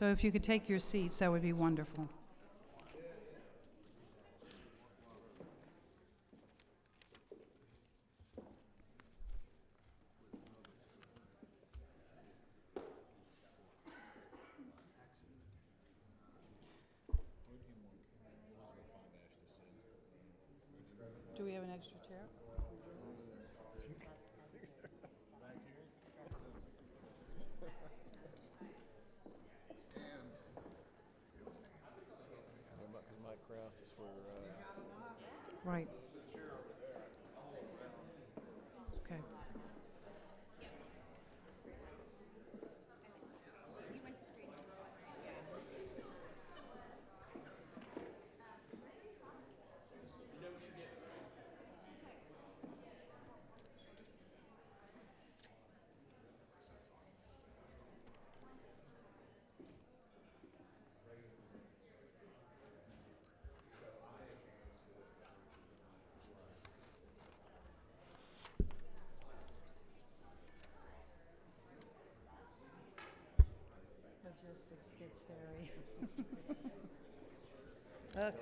So if you could take your seats, that would be wonderful. Do we have an extra chair? Right. Okay. Logistics gets hairy. Okay.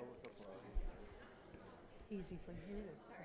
Easy for you to say.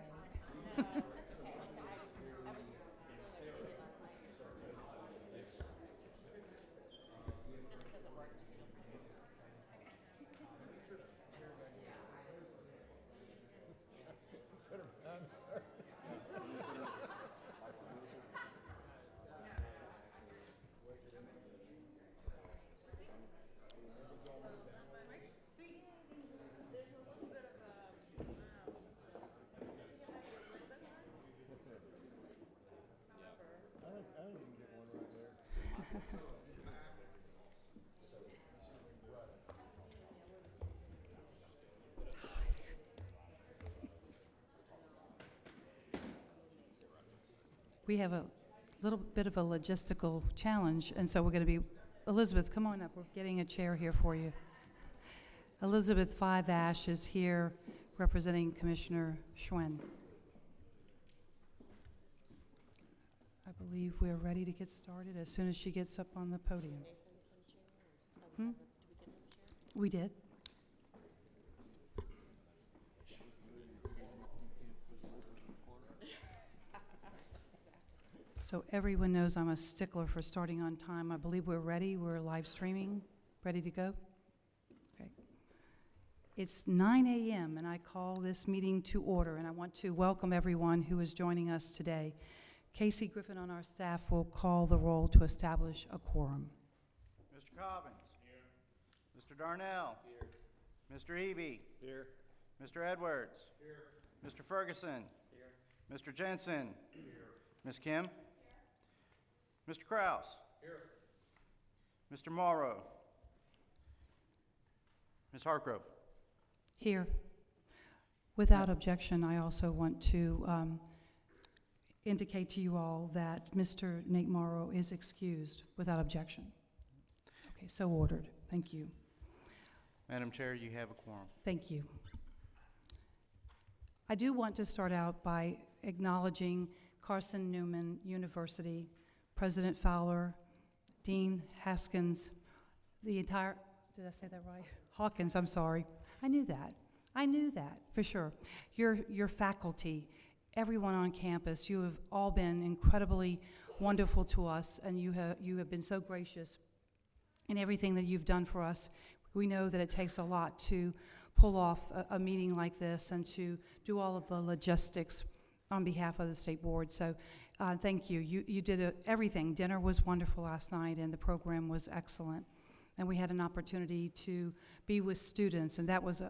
We have a little bit of a logistical challenge, and so we're going to be, Elizabeth, come on up. We're getting a chair here for you. Elizabeth Five Ash is here representing Commissioner Schwen. I believe we're ready to get started as soon as she gets up on the podium. We did. So everyone knows I'm a stickler for starting on time. I believe we're ready. We're live streaming, ready to go. Okay. It's 9 a.m. and I call this meeting to order, and I want to welcome everyone who is joining us today. Casey Griffin on our staff will call the roll to establish a quorum. Mr. Cobbins. Here. Mr. Darnell. Here. Mr. Eby. Here. Mr. Edwards. Here. Mr. Ferguson. Here. Mr. Jensen. Here. Ms. Kim. Here. Mr. Kraus. Here. Mr. Morrow. Ms. Hartgrove. Here. Without objection, I also want to indicate to you all that Mr. Nate Morrow is excused without objection. Okay, so ordered. Thank you. Madam Chair, you have a quorum. Thank you. I do want to start out by acknowledging Carson Newman University, President Fowler, Dean Haskins, the entire, did I say that right? Hawkins, I'm sorry. I knew that for sure. Your faculty, everyone on campus, you have all been incredibly wonderful to us, and you have been so gracious in everything that you've done for us. We know that it takes a lot to pull off a meeting like this and to do all of the logistics on behalf of the State Board. So thank you. You did everything. Dinner was wonderful last night, and the program was excellent. And we had an opportunity to be with students, and that was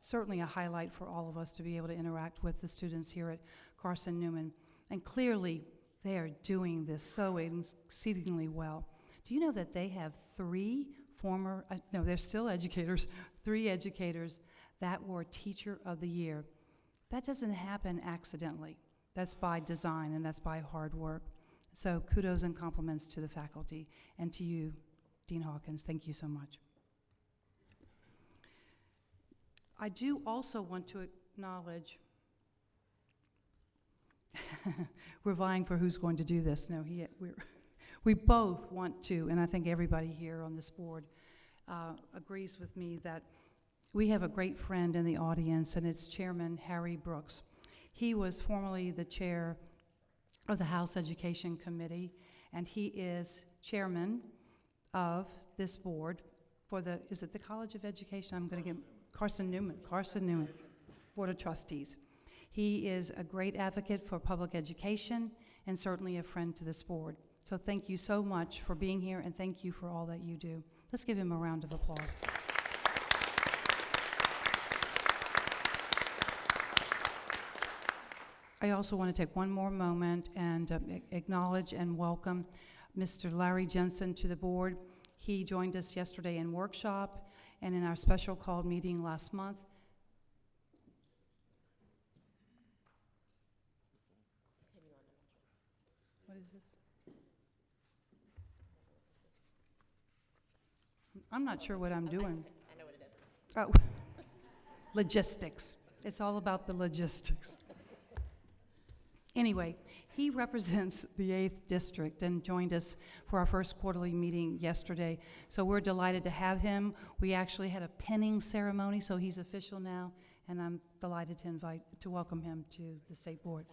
certainly a highlight for all of us to be able to interact with the students here at Carson Newman. And clearly, they are doing this so exceedingly well. Do you know that they have they're still educators, 3 educators that were Teacher of the Year. That doesn't happen accidentally. That's by design, and that's by hard work. So kudos and compliments to the faculty, and to you, Dean Hawkins. Thank you so much. I do also want to acknowledge, we're vying for who's going to do this. No, we both want to, and I think everybody here on this board, agrees with me that we have a great friend in the audience, and it's Chairman Harry Brooks. He was formerly the chair of the House Education Committee, and he is chairman of this board for the, is it the College of Education? I'm going to get Carson Newman Board of Trustees. He is a great advocate for public education and certainly a friend to this board. So thank you so much for being here, and thank you for all that you do. Let's give him a round of applause. I also want to take one more moment and acknowledge and welcome Mr. Larry Jensen to the board. He joined us yesterday in workshop and in our special called meeting last month. What is this? I'm not sure what I'm doing. I know what it is. Oh, logistics. It's all about the logistics. Anyway, he represents the 8th District and joined us for our first quarterly meeting yesterday. So we're delighted to have him. We actually had a pinning ceremony, so he's official now, and I'm delighted to welcome him to the State Board.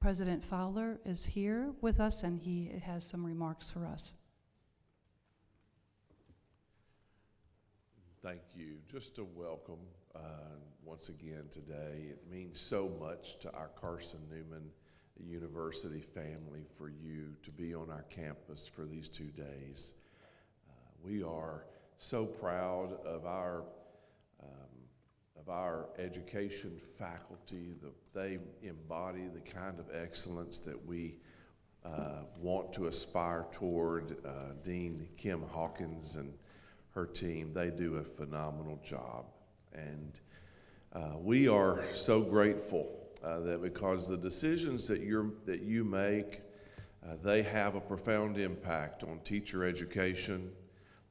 President Fowler is here with us, and he has some remarks for us. Thank you. Just a welcome once again today. It means so much to our Carson Newman University family for you to be on our campus for these 2 days. We are so proud of our education faculty. They embody the kind of excellence that we want to aspire toward. Dean Kim Hawkins and her team, they do a phenomenal job. And we are so grateful that because the decisions that you make, they have a profound impact on teacher education,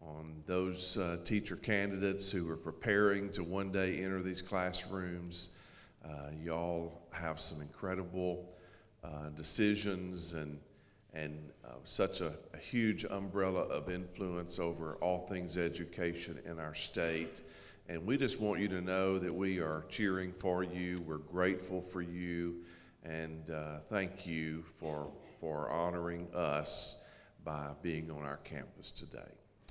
on those teacher candidates who are preparing to one day enter these classrooms. Y'all have some incredible decisions and such a huge umbrella of influence over all things education in our state. And we just want you to know that we are cheering for you. We're grateful for you, and thank you for honoring us by being on our campus today.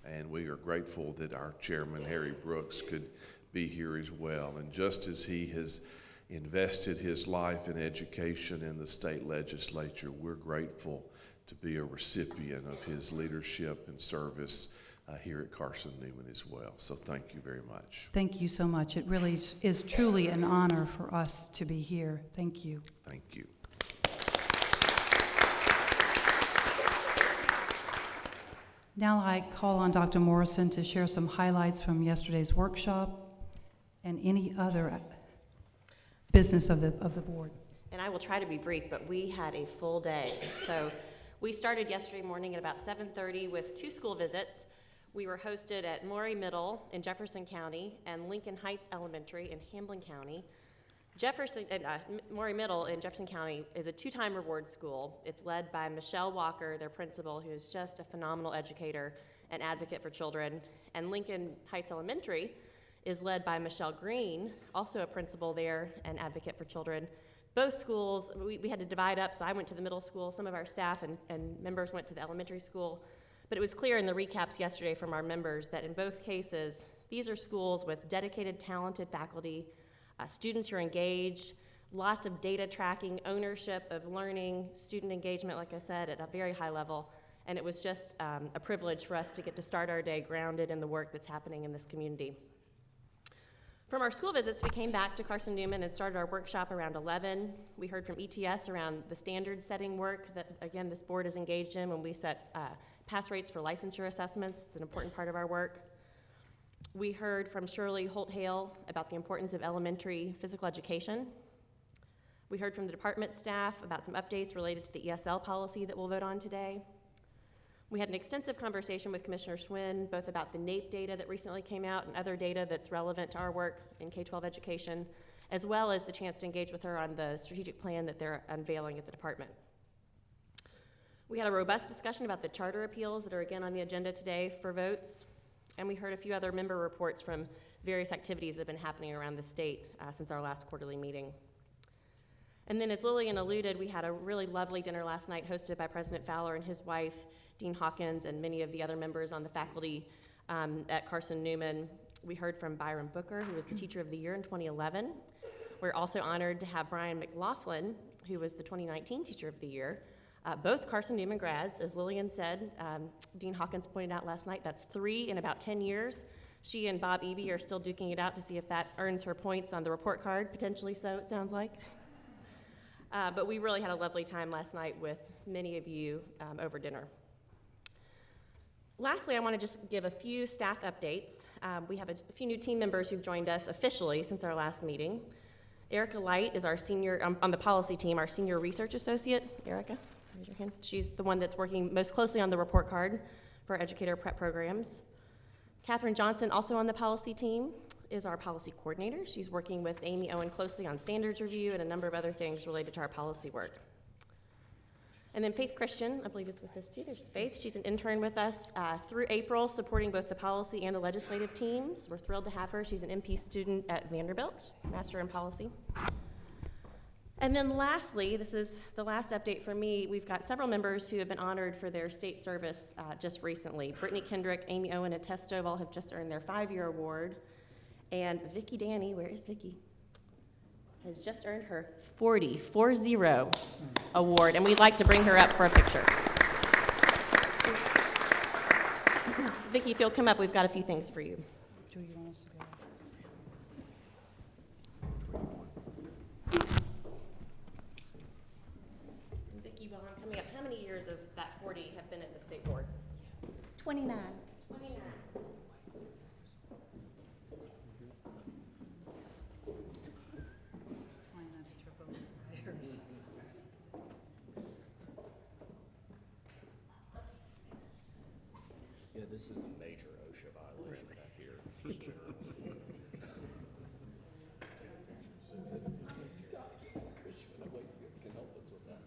And we are grateful that our chairman, Harry Brooks, could be here as well. And just as he has invested his life in education in the state legislature, we're grateful to be a recipient of his leadership and service here at Carson Newman as well. So thank you very much. Thank you so much. It really is truly an honor for us to be here. Thank you. Thank you. Now I call on Dr. Morrison to share some highlights from yesterday's workshop and any other business of the board. And I will try to be brief, but we had a full day. So we started yesterday morning at about 7:30 with 2 school visits. We were hosted at Maury Middle in Jefferson County and Lincoln Heights Elementary in Hamblin County. Maury Middle in Jefferson County is a 2-time reward school. It's led by Michelle Walker, their principal, who is just a phenomenal educator and advocate for children. And Lincoln Heights Elementary is led by Michelle Green, also a principal there and advocate for children. Both schools, we had to divide up, so I went to the middle school, some of our staff and members went to the elementary school. But it was clear in the recaps yesterday from our members that in both cases, these are schools with dedicated, talented faculty, students who are engaged, lots of data tracking, ownership of learning, student engagement, like I said, at a very high level. And it was just a privilege for us to get to start our day grounded in the work that's happening in this community. From our school visits, we came back to Carson Newman and started our workshop around 11. We heard from ETS around the standard setting work that, again, this board is engaged in when we set pass rates for licensure assessments. It's an important part of our work. We heard from Shirley Holt-Hale about the importance of elementary physical education. We heard from the department staff about some updates related to the ESL policy that we'll vote on today. We had an extensive conversation with Commissioner Swin, both about the NAEP data that recently came out and other data that's relevant to our work in K-12 education, as well as the chance to engage with her on the strategic plan that they're unveiling at the department. We had a robust discussion about the charter appeals that are again on the agenda today for votes, and we heard a few other member reports from various activities that have been happening around the state since our last quarterly meeting. And then, as Lillian alluded, we had a really lovely dinner last night hosted by President Fowler and his wife, Dean Hawkins, and many of the other members on the faculty at Carson Newman. We heard from Byron Booker, who was the Teacher of the Year in 2011. We're also honored to have Brian McLaughlin, who was the 2019 Teacher of the Year. Both Carson Newman grads, as Lillian said, Dean Hawkins pointed out last night, that's 3 in about 10 years. She and Bob Eby are still duking it out to see if that earns her points on the report card, potentially so, it sounds like. But we really had a lovely time last night with many of you over dinner. Lastly, I want to just give a few staff updates. We have a few new team members who've joined us officially since our last meeting. Erica Light is our senior, on the policy team, our senior research associate. Erica, raise your hand. She's the one that's working most closely on the report card for our educator prep programs. Catherine Johnson, also on the policy team, is our policy coordinator. She's working with Amy Owen closely on standards review and a number of other things related to our policy work. And then Faith Christian, I believe, is with us too. There's Faith. She's an intern with us through April, supporting both the policy and the legislative teams. We're thrilled to have her. She's an MP student at Vanderbilt, Master in Policy. And then lastly, this is the last update for me. We've got several members who have been honored for their state service just recently. Brittany Kendrick, Amy Owen, and Tess Stovall have just earned their 5-year award. And Vicki Danny, where is Vicki? Has just earned her 40 award, and we'd like to bring her up for a picture. Vicki, if you'll come up, we've got a few things for you. Do you want us to go? Vicki, while I'm coming up, how many years of that 40 have been at the state board? 29. 29. Trying not to trip over my wires. Yeah, this is a major OSHA violation back here, for sure. Cushman of Wakefield can help us with that.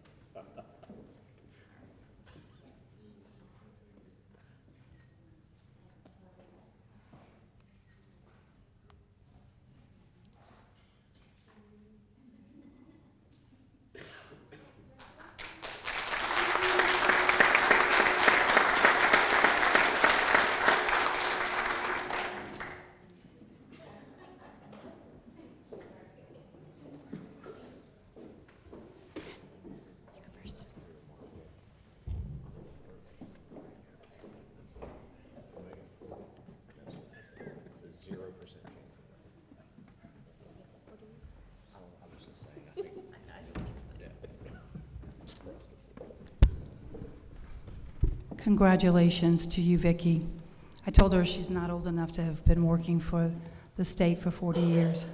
It's a 0% chance. I was just saying, I think. Congratulations to you, Vicki. I told her she's not old enough to have been working for the state for 40 years.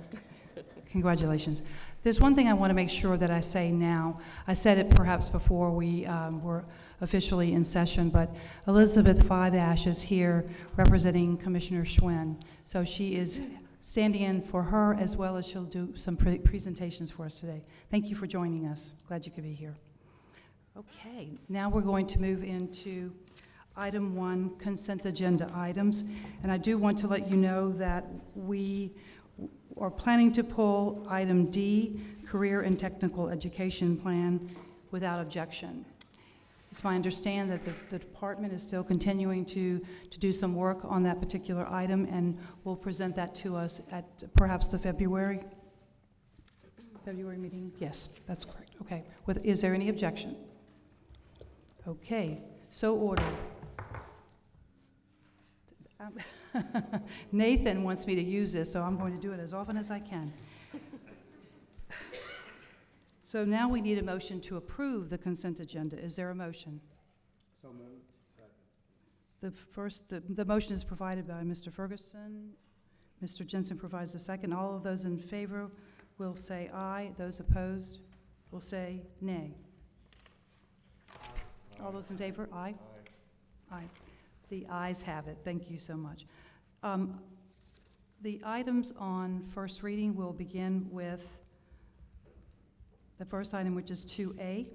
Congratulations. There's one thing I want to make sure that I say now. I said it perhaps before we were officially in session, but Elizabeth Five-Ash is here representing Commissioner Schwinn. So she is standing in for her, as well as she'll do some presentations for us today. Thank you for joining us. Glad you could be here. Okay, now we're going to move into item 1, consent agenda items. And I do want to let you know that we are planning to pull item D, Career and Technical Education Plan, without objection. It's my understanding that the department is still continuing to do some work on that particular item, and will present that to us at perhaps the February meeting? Yes, that's correct. Okay. Is there any objection? Okay, so ordered. Nathan wants me to use this, so I'm going to do it as often as I can. So now we need a motion to approve the consent agenda. Is there a motion? So moved. Second. The motion is provided by Mr. Ferguson. Mr. Jensen provides the second. All of those in favor will say aye. Those opposed will say nay. All those in favor? Aye? Aye. The ayes have it. Thank you so much. The items on first reading will begin with the first item, which is 2A.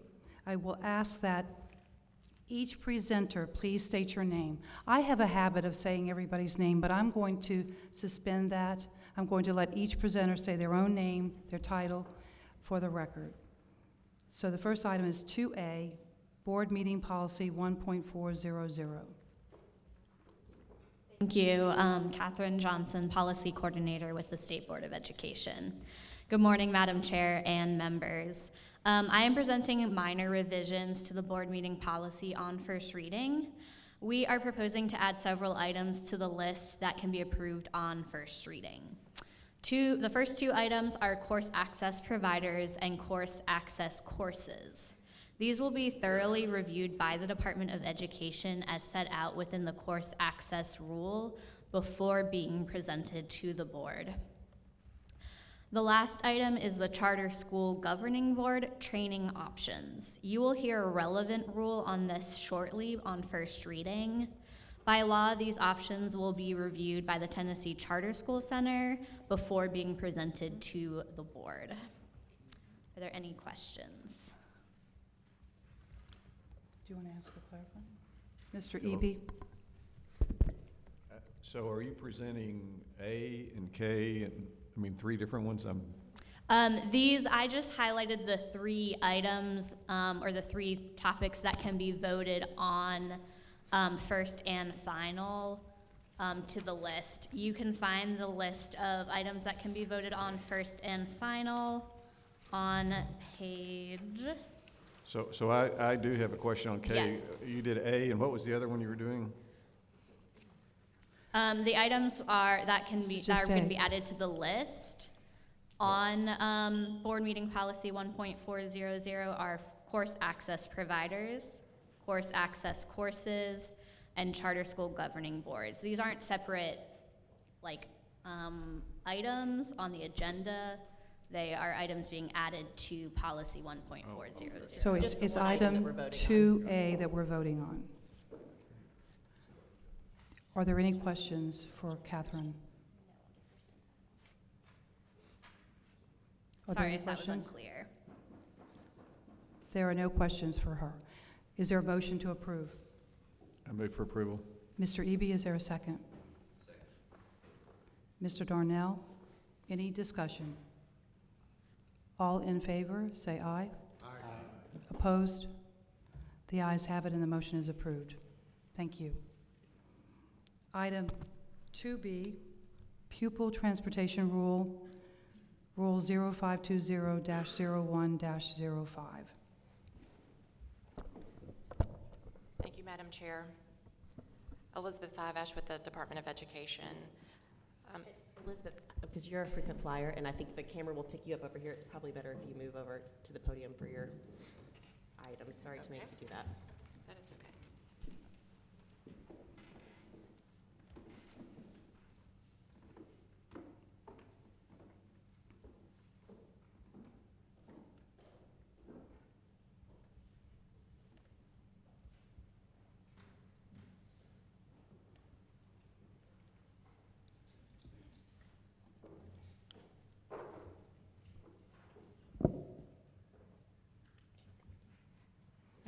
I will ask that Each presenter, please state your name. I have a habit of saying everybody's name, but I'm going to suspend that. I'm going to let each presenter say their own name, their title, for the record. So the first item is 2A, Board Meeting Policy 1.400. Thank you. Catherine Johnson, Policy Coordinator with the State Board of Education. Good morning, Madam Chair and members. I am presenting minor revisions to the board meeting policy on first reading. We are proposing to add several items to the list that can be approved on first reading. The first two items are course access providers and course access courses. These will be thoroughly reviewed by the Department of Education as set out within the course access rule before being presented to the board. The last item is the Charter School Governing Board training options. You will hear a relevant rule on this shortly on first reading. By law, these options will be reviewed by the Tennessee Charter School Center before being presented to the board. Are there any questions? Do you want to ask for clarifying? Mr. Eby? So are you presenting A and K and, I mean, three different ones? These, I just highlighted the three items or the three topics that can be voted on first and final to the list. You can find the list of items that can be voted on first and final on page. So I do have a question on K. Yes. You did A, and what was the other one you were doing? The items that It's are just going A. to be added to the list on board meeting policy 1.400 are course access providers, course access courses, and charter school governing boards. These aren't separate items on the agenda. They are items being added to policy 1.400. So Just the it's one item that item we're voting 2A that we're voting on. Are there any questions for Catherine? Are there Sorry any if that was questions? unclear. There are no questions for her. Is there a motion to approve? I move for approval. Mr. Eby, is there a second? Second. Mr. Darnell, any discussion? All in favor, say aye. Aye. Opposed? The ayes have it and the motion is approved. Thank you. Item 2B, Pupil Transportation Rule, Rule 0520-01-05. Thank you, Madam Chair. Elizabeth Fiveash with the Department of Education. Elizabeth, because you're a frequent flyer, and I think the camera will pick you up over here, it's probably better if you move over to the podium for your items. Sorry to make you do that. That is okay.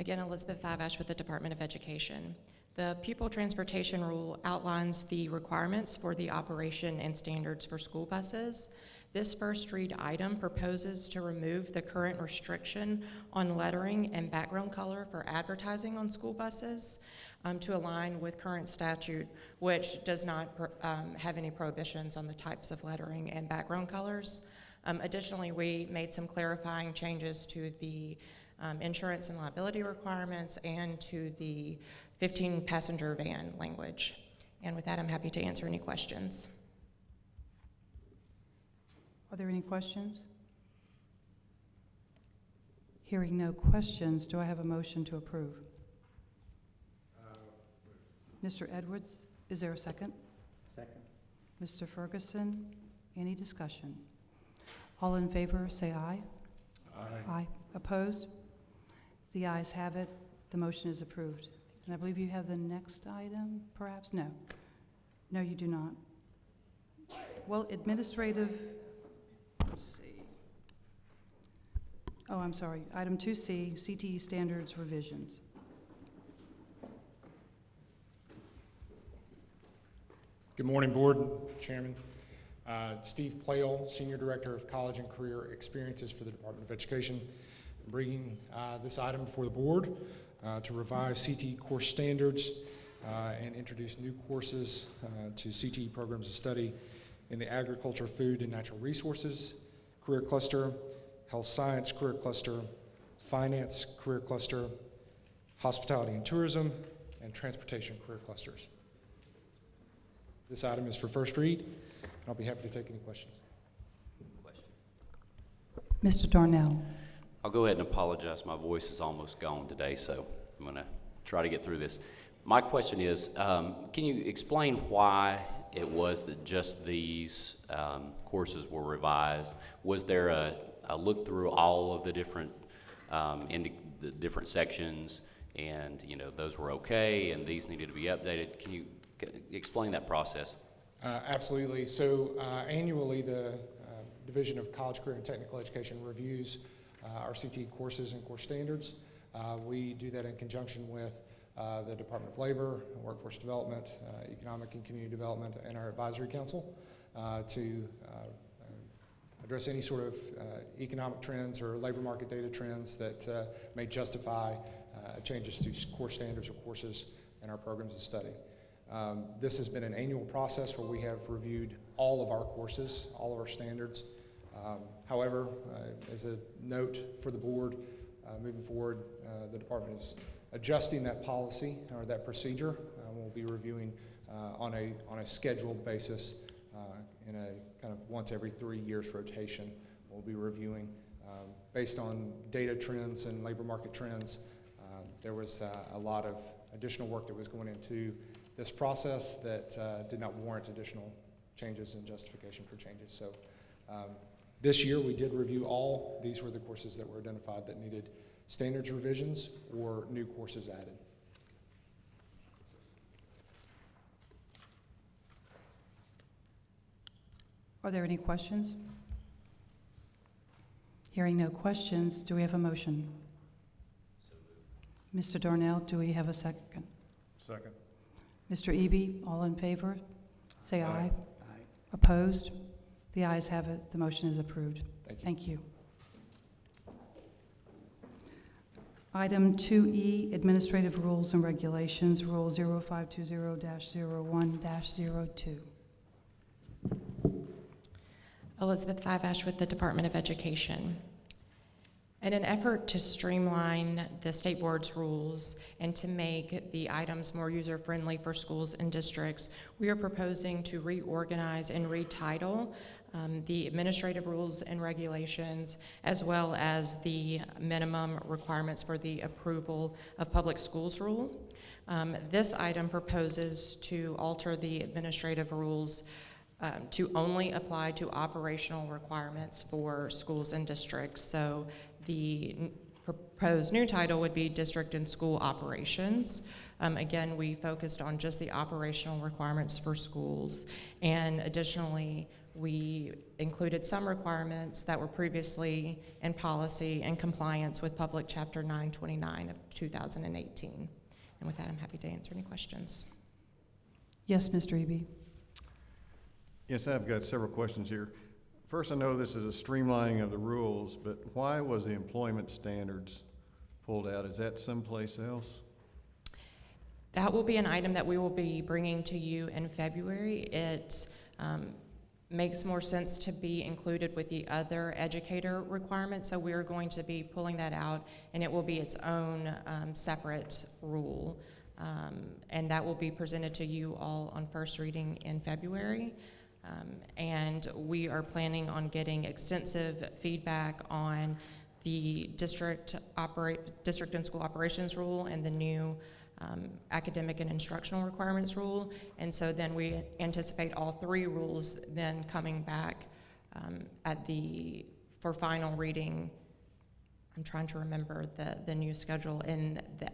Again, Elizabeth Fiveash with the Department of Education. The Pupil Transportation Rule outlines the requirements for the operation and standards for school buses. This first read item proposes to remove the current restriction on lettering and background color for advertising on school buses to align with current statute, which does not have any prohibitions on the types of lettering and background colors. Additionally, we made some clarifying changes to the insurance and liability requirements and to the 15-passenger van language. And with that, I'm happy to answer any questions. Are there any questions? Hearing no questions, do I have a motion to approve? Mr. Edwards, is there a second? Second. Mr. Ferguson, any discussion? All in favor, say aye. Aye. Aye. Opposed? The ayes have it. The motion is approved. And I believe you have the next item, perhaps? No. No, you do not. Well, administrative, let's see. Oh, I'm sorry. Item 2C, CTE standards revisions. Good morning, Board, Chairman. Steve Plale, Senior Director of College and Career Experiences for the Department of Education. I'm bringing this item before the Board to revise CTE course standards and introduce new courses to CTE programs of study in the Agriculture, Food, and Natural Resources Career Cluster, Health Science Career Cluster, Finance Career Cluster, Hospitality and Tourism, and Transportation Career Clusters. This item is for first read, and I'll be happy to take any questions. Mr. Darnell. I'll go ahead and apologize. My voice is almost gone today, so I'm going to try to get through this. My question is, can you explain why it was that just these courses were revised? Was there a look through all of the different the different sections, and those were okay, and these needed to be updated? Can you explain that process? Absolutely. So annually, the Division of College, Career, and Technical Education reviews our CTE courses and course standards. We do that in conjunction with the Department of Labor, Workforce Development, Economic and Community Development, and our Advisory Council to address any sort of economic trends or labor market data trends that may justify changes to course standards or courses in our programs of study. This has been an annual process where we have reviewed all of our courses, all of our standards. However, as a note for the board, moving forward, the department is adjusting that policy or that procedure. We'll be reviewing on a scheduled basis in a kind of once every 3 years rotation. We'll be reviewing based on data trends and labor market trends. There was a lot of additional work that was going into this process that did not warrant additional changes and justification for changes. So this year we did review all. These were the courses that were identified that needed standards revisions or new courses added. Are there any questions? Hearing no questions, do we have a motion? Mr. Darnell, do we have a second? Second. Mr. Eby, all in favor? Say aye. Aye. Aye. Opposed? The ayes have it. The motion is approved. Thank you. Thank you. Item 2E, Administrative Rules and Regulations, Rule 0520-01-02. Elizabeth Fiveash with the Department of Education. In an effort to streamline the state board's rules and to make the items more user-friendly for schools and districts, we are proposing to reorganize and retitle the administrative rules and regulations, as well as the minimum requirements for the approval of public schools rule. This item proposes to alter the administrative rules to only apply to operational requirements for schools and districts. So the proposed new title would be District and School Operations. Again, we focused on just the operational requirements for schools, and additionally, we included some requirements that were previously in policy and compliance with Public Chapter 929 of 2018. And with that, I'm happy to answer any questions. Yes, Mr. Eby. Yes, I've got several questions here. First, I know this is a streamlining of the rules, but why was the employment standards pulled out? Is that someplace else? That will be an item that we will be bringing to you in February. It makes more sense to be included with the other educator requirements, so we're going to be pulling that out, and it will be its own separate rule. And that will be presented to you all on first reading in February. And we are planning on getting extensive feedback on the district and school operations rule and the new academic and instructional requirements rule. And so then we anticipate all three rules then coming back for final reading. I'm trying to remember the new schedule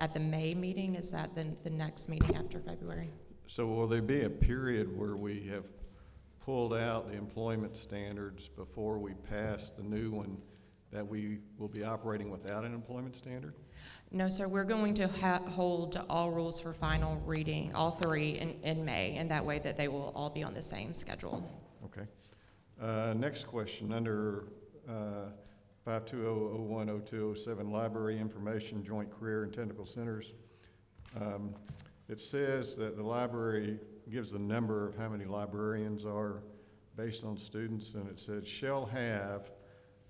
at the May meeting. Is that the next meeting after February? So will there be a period where we have pulled out the employment standards before we pass the new one that we will be operating without an employment standard? No, sir, we're going to hold all rules for final reading, all three in May, and that way that they will all be on the same schedule. Okay. Next question, under 520010207, Library Information Joint Career and Technical Centers. It says that the library gives the number of how many librarians are based on students, and it says shall have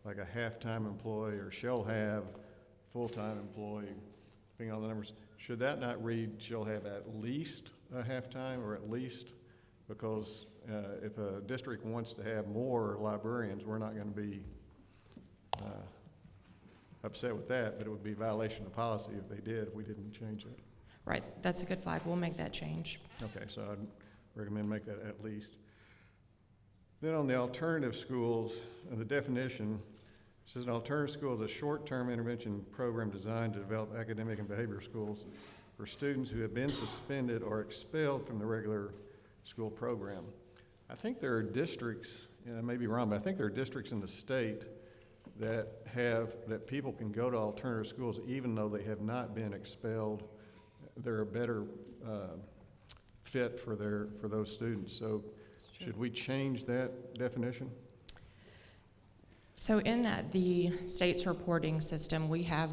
like a half-time employee or shall have full-time employee, depending on the numbers. Should that not read shall have at least a half-time or at least? Because if a district wants to have more librarians, we're not going to be upset with that, but it would be a violation of policy if they did, if we didn't change that. Right, that's a good flag. We'll make that change. Okay, so I'd recommend make that at least. Then on the alternative schools, the definition says an alternative school is a short-term intervention program designed to develop academic and behavior skills for students who have been suspended or expelled from the regular school program. I think there are districts, and I may be wrong, but I think there are districts in the state that people can go to alternative schools even though they have not been expelled. They're a better fit for those students. So should we change that definition? So in the state's reporting system, we have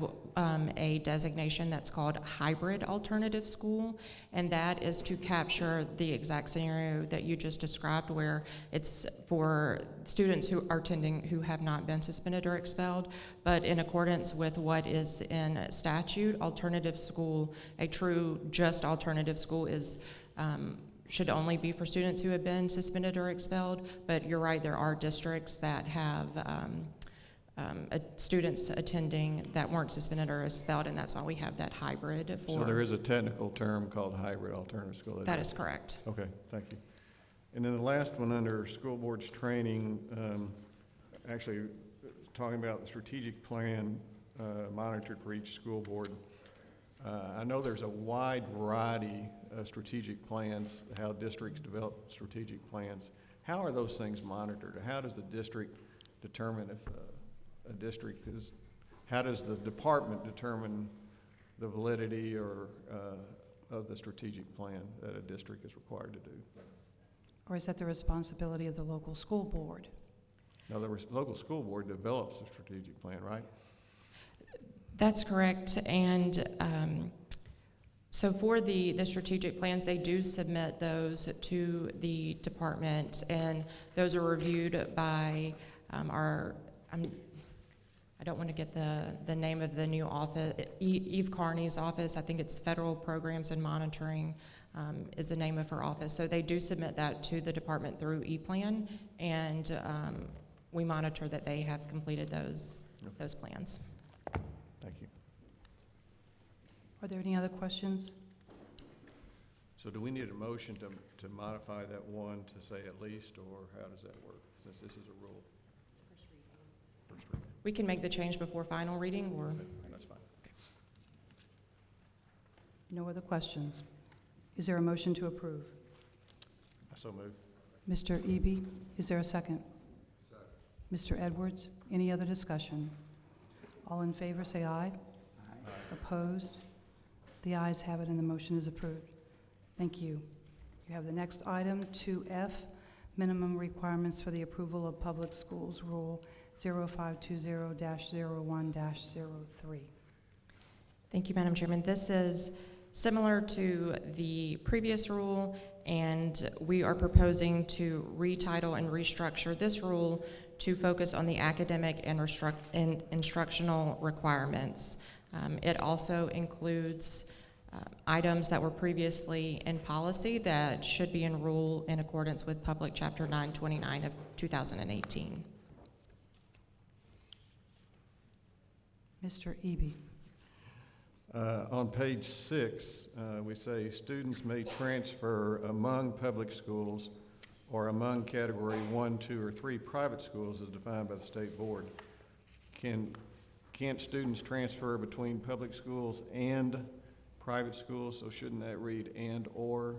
a designation that's called hybrid alternative school, and that is to capture the exact scenario that you just described, where it's for students who are attending who have not been suspended or expelled, but in accordance with what is in statute, alternative school, a true just alternative school is should only be for students who have been suspended or expelled, but you're right, there are districts that have students attending that weren't suspended or expelled, and that's why we have that hybrid for. So there is a technical term called hybrid alternative school. That is correct. Okay, thank you. And then the last one under school board's training, actually talking about the strategic plan monitored for each school board. I know there's a wide variety of strategic plans, how districts develop strategic plans. How are those things monitored? How does the district determine if a district is, how does the department determine the validity or of the strategic plan that a district is required to do? Or is that the responsibility of the local school board? No, the local school board develops a strategic plan, right? That's correct, and so for the strategic plans, they do submit those to the department, and those are reviewed by I don't want to get the name of the new office, Eve Carney's office. I think it's Federal Programs and Monitoring is the name of her office. So they do submit that to the department through ePlan, and we monitor that they have completed those plans. Thank you. Are there any other questions? So do we need a motion to modify that one to say at least, or how does that work, since this is a rule? First reading. We can make the change before final reading, or? Okay, that's fine. No other questions? Is there a motion to approve? I so move. Mr. Eby, is there a second? Mr. Edwards, any other discussion? All in favor, say aye. Aye. Opposed? The ayes have it, and the motion is approved. Thank you. You have the next item, 2F, minimum requirements for the approval of public schools rule 0520-01-03. Thank you, Madam Chairman. This is similar to the previous rule, and we are proposing to retitle and restructure this rule to focus on the academic and instructional requirements. It also includes items that were previously in policy that should be in rule in accordance with Public Chapter 929 of 2018. Mr. Eby. On page 6, we say students may transfer among public schools or among category 1, 2, or 3 private schools as defined by the state board. Can't students transfer between public schools and private schools? So shouldn't that read and or?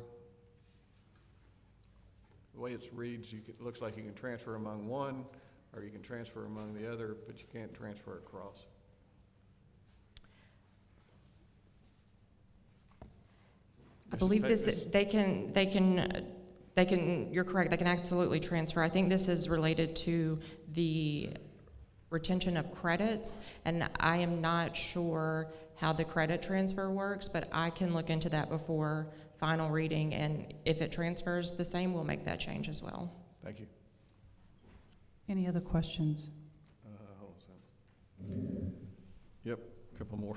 The way it reads, it looks like you can transfer among one, or you can transfer among the other, but you can't transfer across. I believe they can, you're correct, they can absolutely transfer. I think this is related to the retention of credits, and I am not sure how the credit transfer works, but I can look into that before final reading, and if it transfers the same, we'll make that change as well. Thank you. Any other questions? Hold on a second. Yep, a couple more.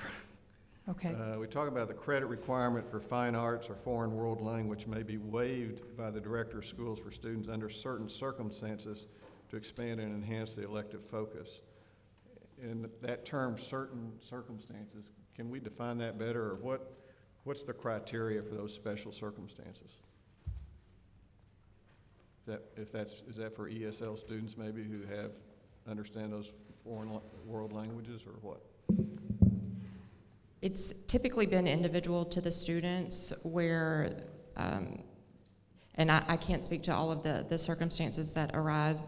Okay. We talk about the credit requirement for fine arts or foreign world language may be waived by the director of schools for students under certain circumstances to expand and enhance the elective focus. In that term, certain circumstances, can we define that better, or what's the criteria for those special circumstances? Is that for ESL students maybe who understand those foreign world languages, or what? It's typically been individual to the students where, and I can't speak to all of the circumstances that arise.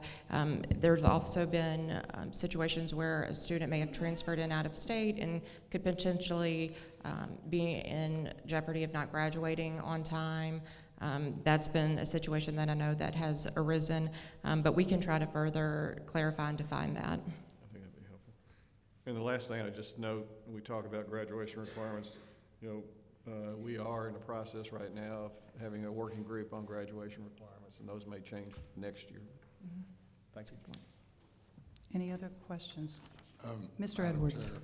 There's also been situations where a student may have transferred in out of state and could potentially be in jeopardy of not graduating on time. That's been a situation that I know that has arisen, but we can try to further clarify and define that. I think that'd be helpful. And the last thing I just note, we talk about graduation requirements. We are in the process right now of having a working group on graduation requirements, and those may change next year. Mhm. Thank you. Any other questions? Mr. Madam Edwards. Chair,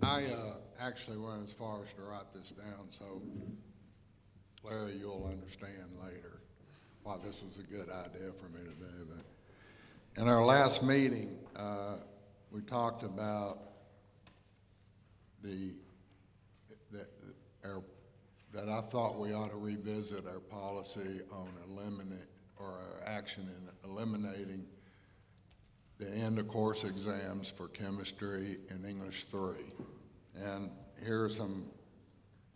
I actually went as far as to write this down, so Larry, you'll understand later why this was a good idea for me to do. But in our last meeting, we talked about that I thought we ought to revisit our policy on our action in eliminating the end of course exams for chemistry and English 3. And here are some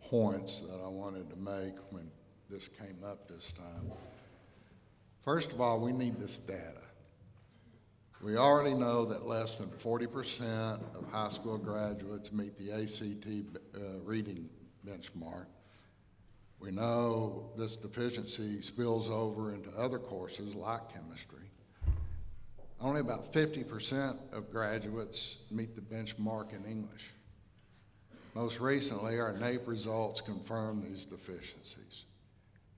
points that I wanted to make when this came up this time. First of all, we need this data. We already know that less than 40% of high school graduates meet the ACT reading benchmark. We know this deficiency spills over into other courses like chemistry. Only about 50% of graduates meet the benchmark in English. Most recently, our NAEP results confirm these deficiencies.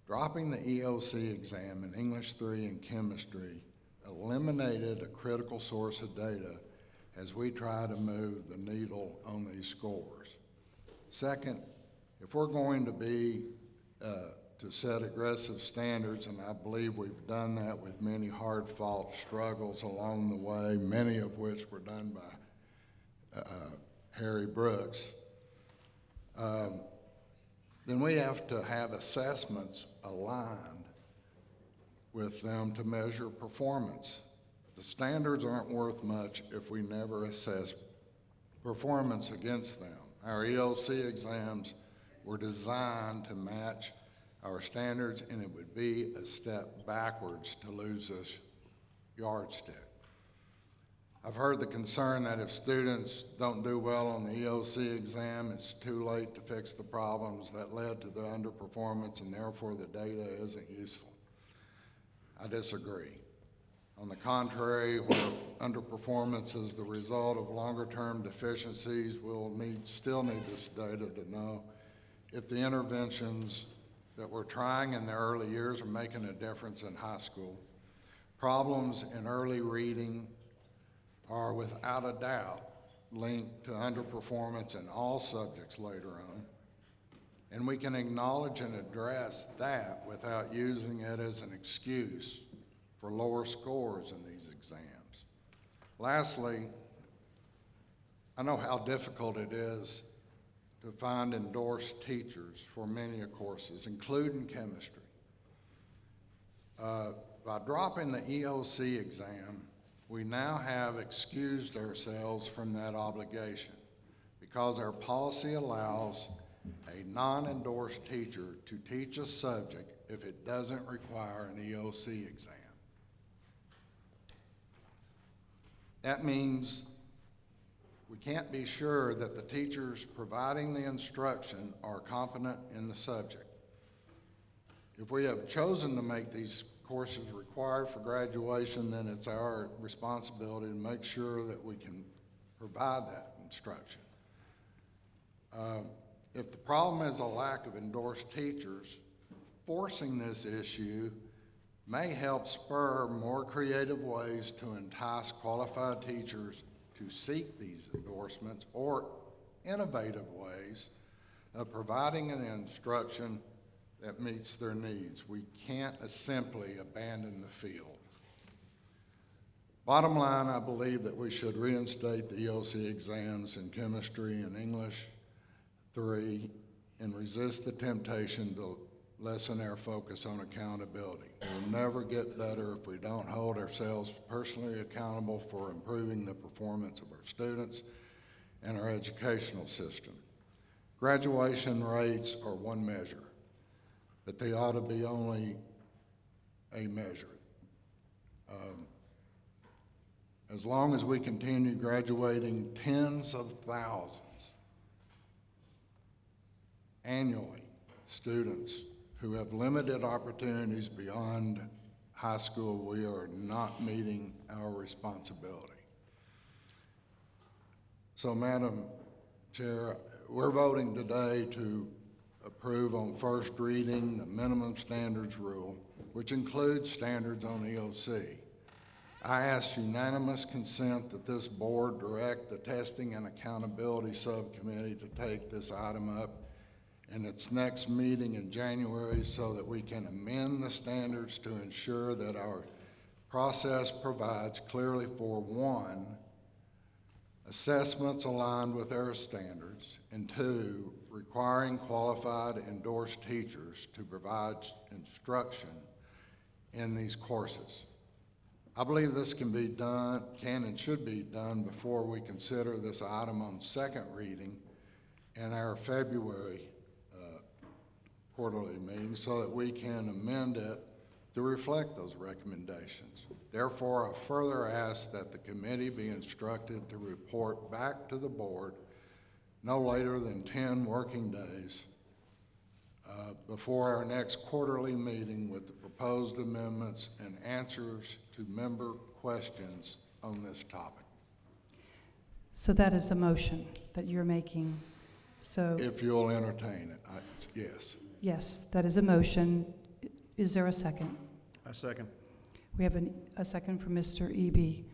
Dropping the EOC exam in English 3 and chemistry eliminated a critical source of data as we try to move the needle on these scores. Second, if we're going to set aggressive standards, and I believe we've done that with many hard-fought struggles along the way, many of which were done by Harry Brooks, then we have to have assessments aligned with them to measure performance. The standards aren't worth much if we never assess performance against them. Our EOC exams were designed to match our standards, and it would be a step backwards to lose this yardstick. I've heard the concern that if students don't do well on the EOC exam, it's too late to fix the problems that led to the underperformance, and therefore the data isn't useful. I disagree. On the contrary, where underperformance is the result of longer-term deficiencies, we'll still need this data to know if the interventions that we're trying in the early years are making a difference in high school. Problems in early reading are without a doubt linked to underperformance in all subjects later on. And we can acknowledge and address that without using it as an excuse for lower scores in these exams. Lastly, I know how difficult it is to find endorsed teachers for many courses, including chemistry. By dropping the EOC exam, we now have excused ourselves from that obligation because our policy allows a non-endorsed teacher to teach a subject if it doesn't require an EOC exam. That means we can't be sure that the teachers providing the instruction are competent in the subject. If we have chosen to make these courses required for graduation, then it's our responsibility to make sure that we can provide that instruction. If the problem is a lack of endorsed teachers, forcing this issue may help spur more creative ways to entice qualified teachers to seek these endorsements, or innovative ways of providing an instruction that meets their needs. We can't simply abandon the field. Bottom line, I believe that we should reinstate the EOC exams in chemistry and English 3 and resist the temptation to lessen our focus on accountability. We'll never get better if we don't hold ourselves personally accountable for improving the performance of our students and our educational system. Graduation rates are one measure, but they ought to be only a measure. As long as we continue graduating tens of thousands annually, students who have limited opportunities beyond high school, we are not meeting our responsibility. So, Madam Chair, we're voting today to approve on first reading the minimum standards rule, which includes standards on EOC. I ask unanimous consent that this board direct the Testing and Accountability Subcommittee to take this item up in its next meeting in January so that we can amend the standards to ensure that our process provides clearly for 1, assessments aligned with our standards, and 2, requiring qualified endorsed teachers to provide instruction in these courses. I believe this can and should be done before we consider this item on second reading in our February quarterly meeting so that we can amend it to reflect those recommendations. Therefore, I further ask that the committee be instructed to report back to the board no later than 10 working days before our next quarterly meeting with the proposed amendments and answers to member questions on this topic. So that is a motion that you're making. So If you'll entertain it, yes. yes, that is a motion. Is there a second? I second. We have a second from Mr. Eby.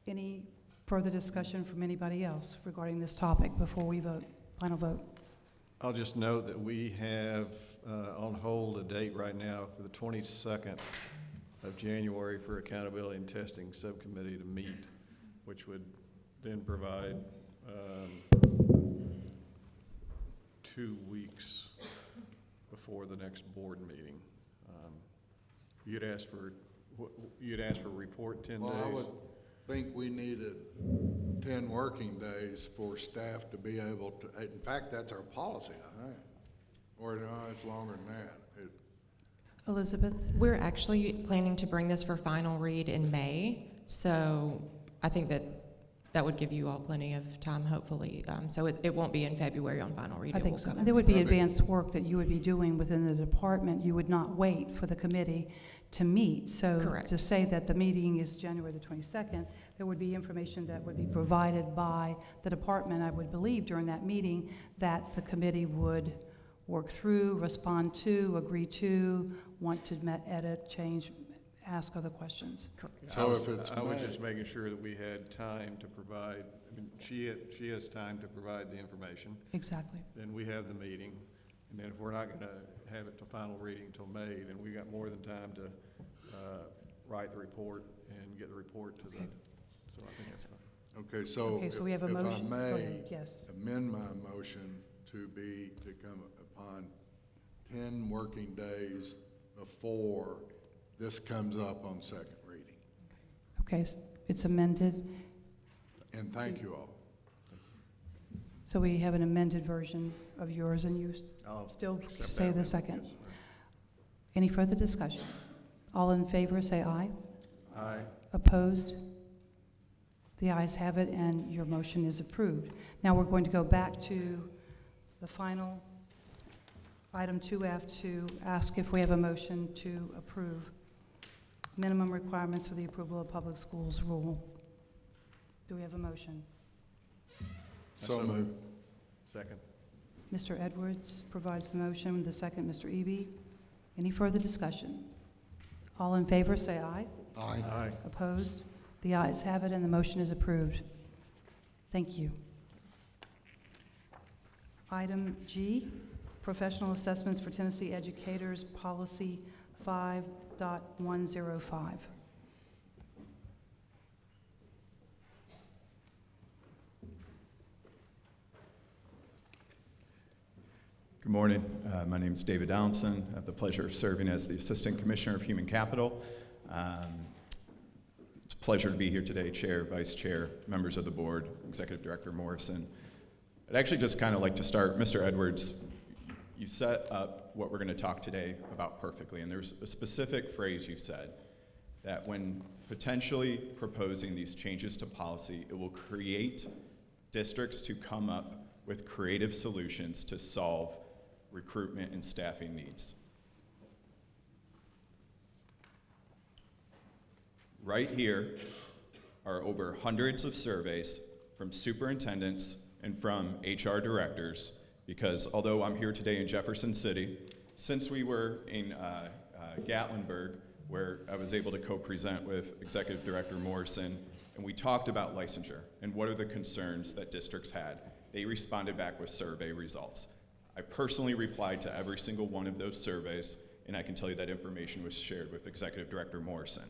Any further discussion from anybody else regarding this topic before we vote, final vote? I'll just note that we have on hold a date right now for the 22nd of January for Accountability and Testing Subcommittee to meet, which would then provide 2 weeks before the next board meeting. You'd asked for a report 10 days. Well, I would think we needed 10 working days for staff to be able to, in fact, that's our policy, I think. Or no, it's longer than that. Elizabeth? We're actually planning to bring this for final read in May, so I think that would give you all plenty of time, hopefully. So it won't be in February on final read. I It think will so. come in There would be That'd be- advanced work that you would be doing within the department. You would not wait for the committee to meet. So Correct. to say that the meeting is January the 22nd, there would be information that would be provided by the department, I would believe, during that meeting that the committee would work through, respond to, agree to, want to edit, change, ask other questions. So if it's I was May- just making sure that we had time to provide, I mean, she has time to provide the information. Exactly. Then we have the meeting, and then if we're not gonna have it to final reading until May, then we got more than time to write the report and get the report to the, so I think that's fine. Okay, so Okay, so we have a if I motion. Go may ahead. Yes. amend my motion to come upon 10 working days before this comes up on second reading. Okay, it's amended. And thank you all. So we have an amended version of yours, and you I'll still accept say that the amendment, second. yes. Any further discussion? All in favor, say aye. Aye. Opposed? The ayes have it, and your motion is approved. Now we're going to go back to the final item 2F to ask if we have a motion to approve minimum requirements for the approval of public schools rule. Do we have a motion? So moved. Second. Mr. Edwards provides the motion, the second, Mr. Eby. Any further discussion? All in favor, say aye. Aye. Aye. Opposed? The ayes have it, and the motion is approved. Thank you. Item G, professional assessments for Tennessee educators, policy 5.105. Good morning. My name is David Allenson. I have the pleasure of serving as the Assistant Commissioner of Human Capital. It's a pleasure to be here today, Chair, Vice Chair, members of the board, Executive Director Morrison. I'd actually just kind of like to start, Mr. Edwards, you set up what we're going to talk today about perfectly, and there's a specific phrase you said, that when potentially proposing these changes to policy, it will create districts to come up with creative solutions to solve recruitment and staffing needs. Right here are over hundreds of surveys from superintendents and from HR directors, because although I'm here today in Jefferson City, since we were in Gatlinburg, where I was able to co-present with Executive Director Morrison, and we talked about licensure and what are the concerns that districts had, they responded back with survey results. I personally replied to every single one of those surveys, and I can tell you that information was shared with Executive Director Morrison.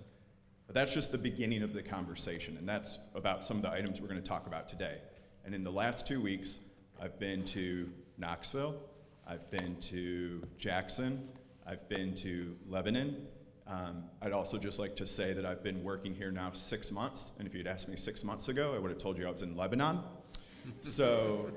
But that's just the beginning of the conversation, and that's about some of the items we're going to talk about today. And in the last 2 weeks, I've been to Knoxville, I've been to Jackson, I've been to Lebanon. I'd also just like to say that I've been working here now 6 months, and if you'd asked me 6 months ago, I would have told you I was in Lebanon. So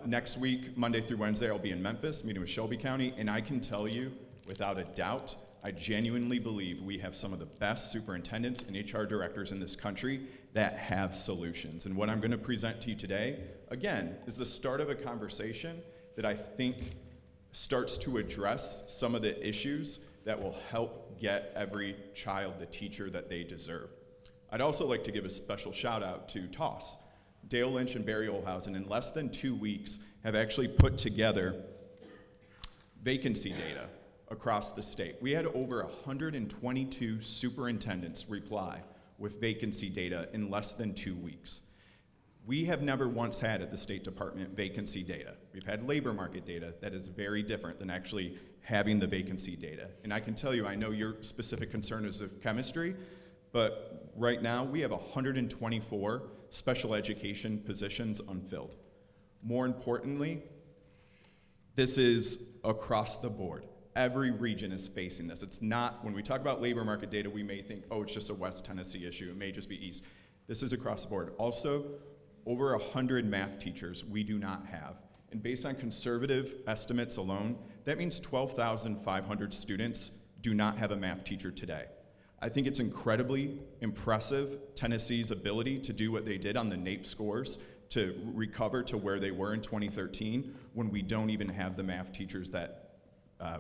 next week, Monday through Wednesday, I'll be in Memphis, meeting with Shelby County, and I can tell you, without a doubt, I genuinely believe we have some of the best superintendents and HR directors in this country that have solutions. And what I'm going to present to you today, again, is the start of a conversation that I think starts to address some of the issues that will help get every child the teacher that they deserve. I'd also like to give a special shout out to TOSS. Dale Lynch and Barry Olhausen, in less than 2 weeks, have actually put together vacancy data across the state. We had over 122 superintendents reply with vacancy data in less than 2 weeks. We have never once had at the State Department vacancy data. We've had labor market data that is very different than actually having the vacancy data. And I can tell you, I know your specific concern is of chemistry, but right now we have 124 special education positions unfilled. More importantly, this is across the board. Every region is facing this. It's not, when we talk about labor market data, we may think, oh, it's just a West Tennessee issue. It may just be East. This is across the board. Also, over 100 math teachers we do not have. And based on conservative estimates alone, that means 12,500 students do not have a math teacher today. I think it's incredibly impressive, Tennessee's ability to do what they did on the NAEP scores to recover to where they were in 2013 when we don't even have the math teachers that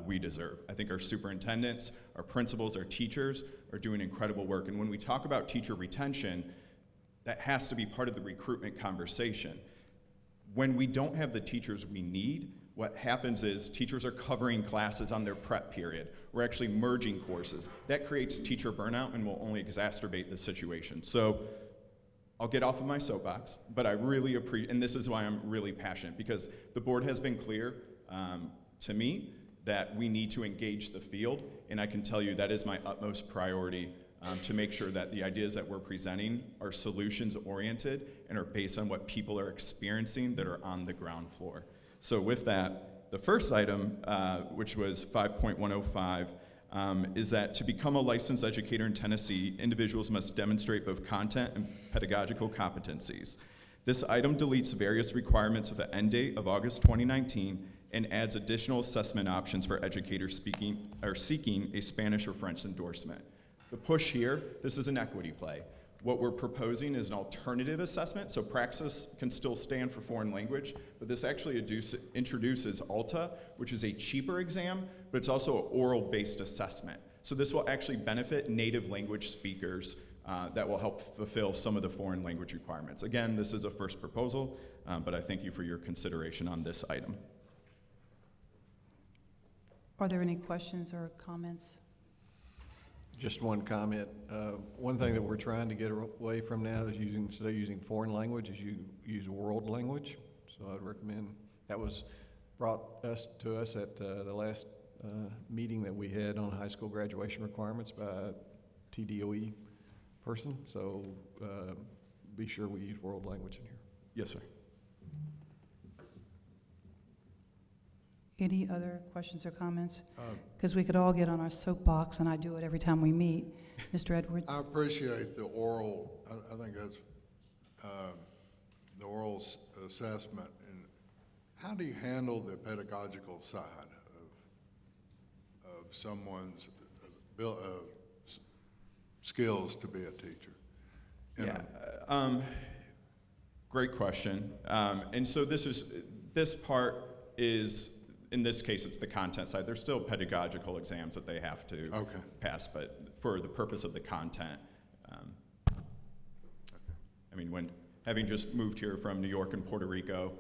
we deserve. I think our superintendents, our principals, our teachers are doing incredible work. And when we talk about teacher retention, that has to be part of the recruitment conversation. When we don't have the teachers we need, what happens is teachers are covering classes on their prep period. We're actually merging courses. That creates teacher burnout and will only exacerbate the situation. So I'll get off of my soapbox, but I really appreciate, and this is why I'm really passionate, because the board has been clear to me that we need to engage the field, and I can tell you that is my utmost priority to make sure that the ideas that we're presenting are solutions oriented and are based on what people are experiencing that are on the ground floor. So with that, the first item, which was 5.105, is that to become a licensed educator in Tennessee, individuals must demonstrate both content and pedagogical competencies. This item deletes various requirements of an end date of August 2019 and adds additional assessment options for educators seeking a Spanish or French endorsement. The push here, this is an equity play. What we're proposing is an alternative assessment, so Praxis can still stand for foreign language, but this actually introduces ALTA, which is a cheaper exam, but it's also an oral-based assessment. So this will actually benefit native language speakers that will help fulfill some of the foreign language requirements. Again, this is a first proposal, but I thank you for your consideration on this item. Are there any questions or comments? Just one comment. One thing that we're trying to get away from now is instead of using foreign language, is you use world language. So I'd recommend, that was brought to us at the last meeting that we had on high school graduation requirements by a TDOE person. So be sure we use world language in here. Yes, sir. Any other questions or comments? Because we could all get on our soapbox, and I do it every time we meet. Mr. Edwards? I appreciate the oral, I think that's the oral assessment. And how do you handle the pedagogical side of someone's skills to be a teacher? Great question. And so this part is, in this case, it's the content side. There's still pedagogical exams that they have to pass, but for the purpose of the content, I mean, when having just moved here from New York and Puerto Rico,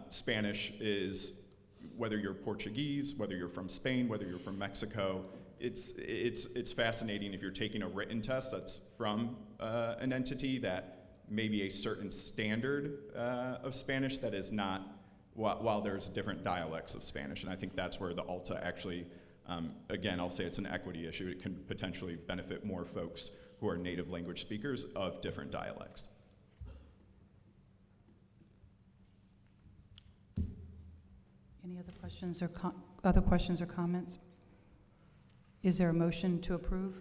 Spanish is, whether you're Portuguese, whether you're from Spain, whether you're from Mexico, it's fascinating if you're taking a written test that's from an entity that may be a certain standard of Spanish that is not, while there's different dialects of Spanish. And I think that's where the ALTA actually, again, I'll say it's an equity issue. It can potentially benefit more folks who are native language speakers of different dialects. Any other questions or comments? Is there a motion to approve?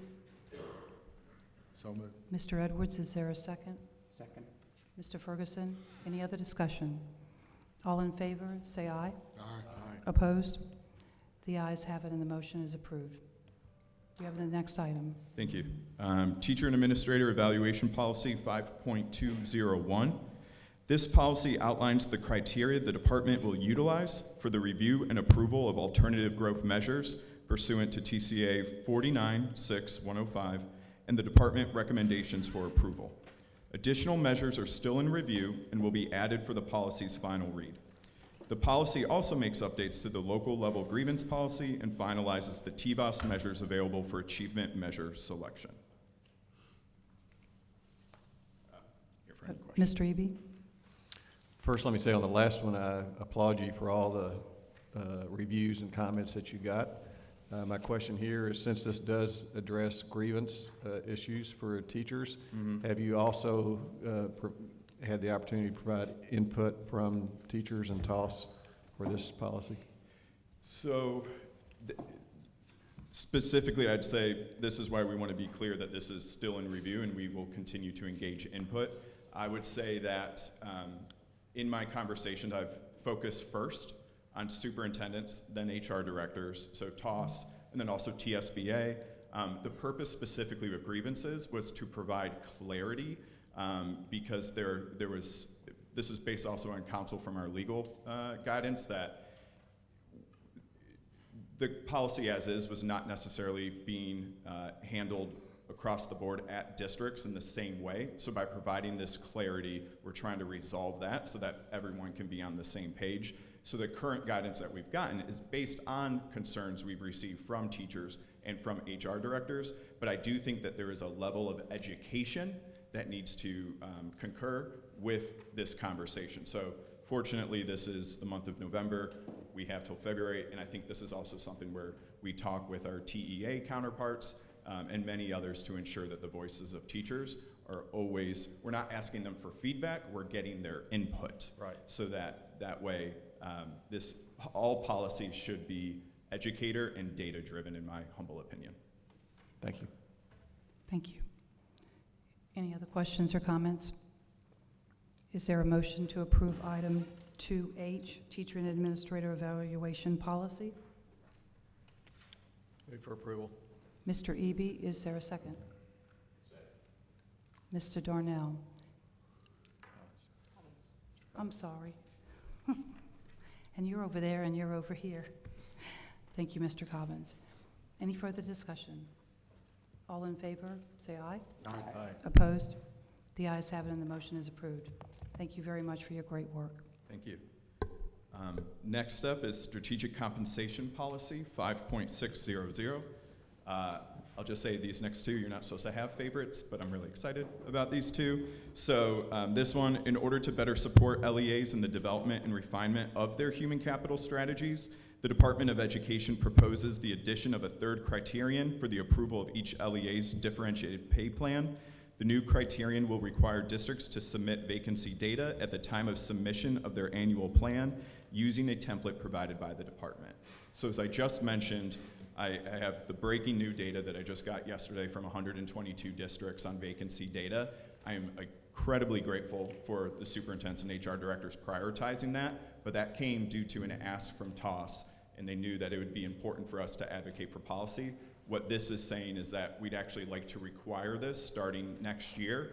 So moved. Mr. Edwards, is there a second? Second. Mr. Ferguson, any other discussion? All in favor, say aye. Aye. Opposed? The ayes have it, and the motion is approved. You have the next item. Thank you. Teacher and Administrator Evaluation Policy 5.201. This policy outlines the criteria the department will utilize for the review and approval of alternative growth measures pursuant to TCA 49-6-105 and the department recommendations for approval. Additional measures are still in review and will be added for the policy's final read. The policy also makes updates to the local level grievance policy and finalizes the TBOS measures available for achievement measure selection. Here for any questions. Mr. Eby? First, let me say on the last one, I applaud you for all the reviews and comments that you got. My question here is, since this does address grievance issues for teachers, have you also had the opportunity to provide input from teachers and TOS for this policy? So specifically, I'd say this is why we want to be clear that this is still in review and we will continue to engage input. I would say that in my conversations, I've focused first on superintendents, then HR directors, so TOS, and then also TSBA. The purpose specifically of grievances was to provide clarity because this is based also on counsel from our legal guidance that the policy as is was not necessarily being handled across the board at districts in the same way. So by providing this clarity, we're trying to resolve that so that everyone can be on the same page. So the current guidance that we've gotten is based on concerns we've received from teachers and from HR directors, but I do think that there is a level of education that needs to concur with this conversation. So fortunately, this is the month of November. We have till February, and I think this is also something where we talk with our TEA counterparts and many others to ensure that the voices of teachers are always, we're not asking them for feedback, we're getting their input. Right. So that way, all policies should be educator and data driven, in my humble opinion. Thank you. Thank you. Any other questions or comments? Is there a motion to approve item 2H, Teacher and Administrator Evaluation Policy? Move for approval. Mr. Eby, is there a second? Mr. Darnell. I'm sorry. And you're over there and you're over here. Thank you, Mr. Cobbins. Any further discussion? All in favor, say aye. Aye. Opposed? The ayes have it and the motion is approved. Thank you very much for your great work. Thank you. Next up is Strategic Compensation Policy 5.600. I'll just say these next two, you're not supposed to have favorites, but I'm really excited about these two. So this one, in order to better support LEAs in the development and refinement of their human capital strategies, the Department of Education proposes the addition of a third criterion for the approval of each LEA's differentiated pay plan. The new criterion will require districts to submit vacancy data at the time of submission of their annual plan using a template provided by the department. So as I just mentioned, I have the breaking new data that I just got yesterday from 122 districts on vacancy data. I am incredibly grateful for the superintendents and HR directors prioritizing that, but that came due to an ask from TOS, and they knew that it would be important for us to advocate for policy. What this is saying is that we'd actually like to require this starting next year.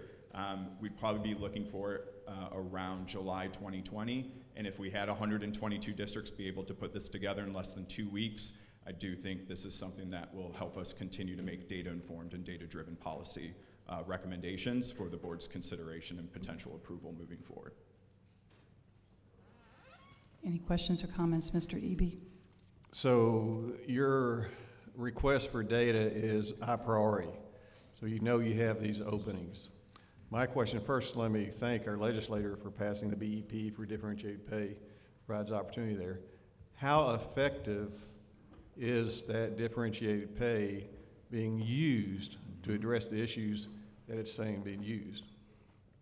We'd probably be looking for it around July 2020, and if we had 122 districts be able to put this together in less than 2 weeks, I do think this is something that will help us continue to make data-informed and data-driven policy recommendations for the board's consideration and potential approval moving forward. Any questions or comments, Mr. Eby? So your request for data is high priority. So you know you have these openings. My question first, let me thank our legislator for passing the BEP for differentiated pay, provides opportunity there. How effective is that differentiated pay being used to address the issues that it's saying being used?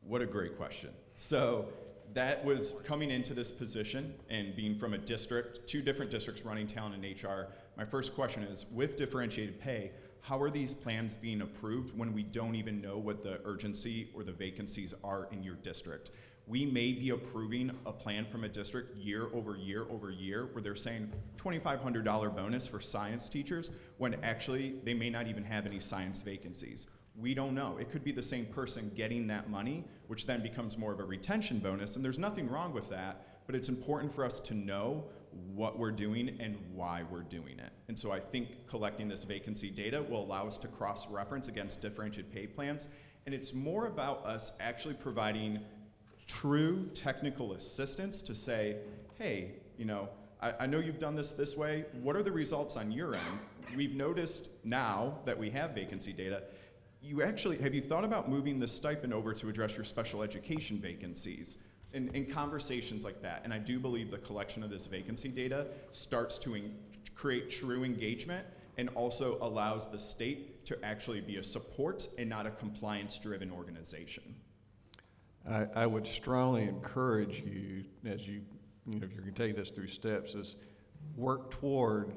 What a great question. So that was coming into this position and being from a district, 2 different districts running talent and HR. My first question is, with differentiated pay, how are these plans being approved when we don't even know what the urgency or the vacancies are in your district? We may be approving a plan from a district year over year over year where they're saying $2,500 bonus for science teachers when actually they may not even have any science vacancies. We don't know. It could be the same person getting that money, which then becomes more of a retention bonus, and there's nothing wrong with that, but it's important for us to know what we're doing and why we're doing it. And so I think collecting this vacancy data will allow us to cross-reference against differentiated pay plans, and it's more about us actually providing true technical assistance to say, hey, you know, I know you've done this way. What are the results on your end? We've noticed now that we have vacancy data, have you thought about moving the stipend over to address your special education vacancies? In conversations like that, and I do believe the collection of this vacancy data starts to create true engagement and also allows the state to actually be a support and not a compliance-driven organization. I would strongly encourage you, as you know, if you're going to take this through steps, is work toward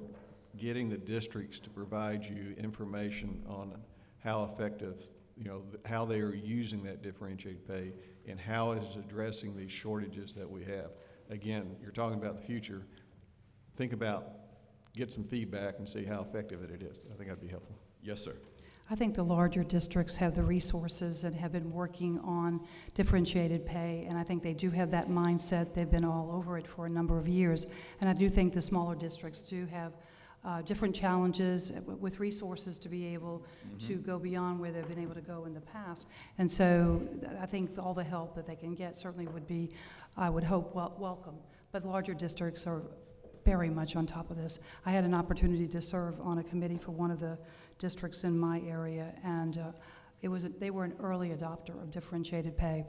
getting the districts to provide you information on how effective, you know, how they are using that differentiated pay and how it is addressing these shortages that we have. Again, you're talking about the future. Think about, get some feedback and see how effective it is. I think that'd be helpful. Yes, sir. I think the larger districts have the resources and have been working on differentiated pay, and I think they do have that mindset. They've been all over it for a number of years, and I do think the smaller districts do have different challenges with resources to be able to go beyond where they've been able to go in the past. And so I think all the help that they can get certainly would be, I would hope, welcome. But larger districts are very much on top of this. I had an opportunity to serve on a committee for one of the districts in my area, and they were an early adopter of differentiated pay.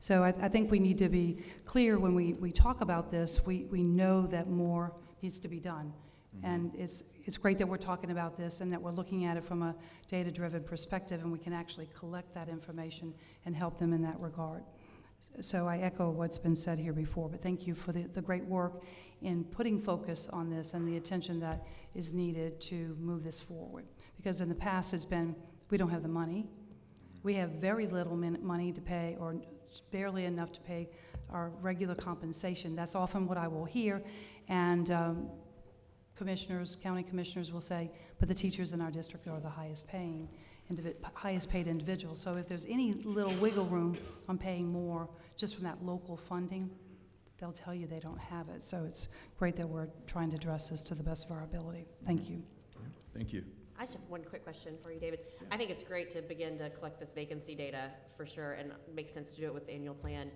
So I think we need to be clear when we talk about this. We know that more needs to be done. And it's great that we're talking about this and that we're looking at it from a data-driven perspective, and we can actually collect that information and help them in that regard. So I echo what's been said here before, but thank you for the great work in putting focus on this and the attention that is needed to move this forward. Because in the past it's been, we don't have the money. We have very little money to pay, or barely enough to pay our regular compensation. That's often what I will hear. And commissioners, county commissioners will say, but the teachers in our district are the highest paying. highest paid individuals. So if there's any little wiggle room on paying more just from that local funding, they'll tell you they don't have it. So it's great that we're trying to address this to the best of our ability. Thank you. Thank you. I just have one quick question for you, David. I think it's great to begin to collect this vacancy data for sure, and it makes sense to do it with the annual plan.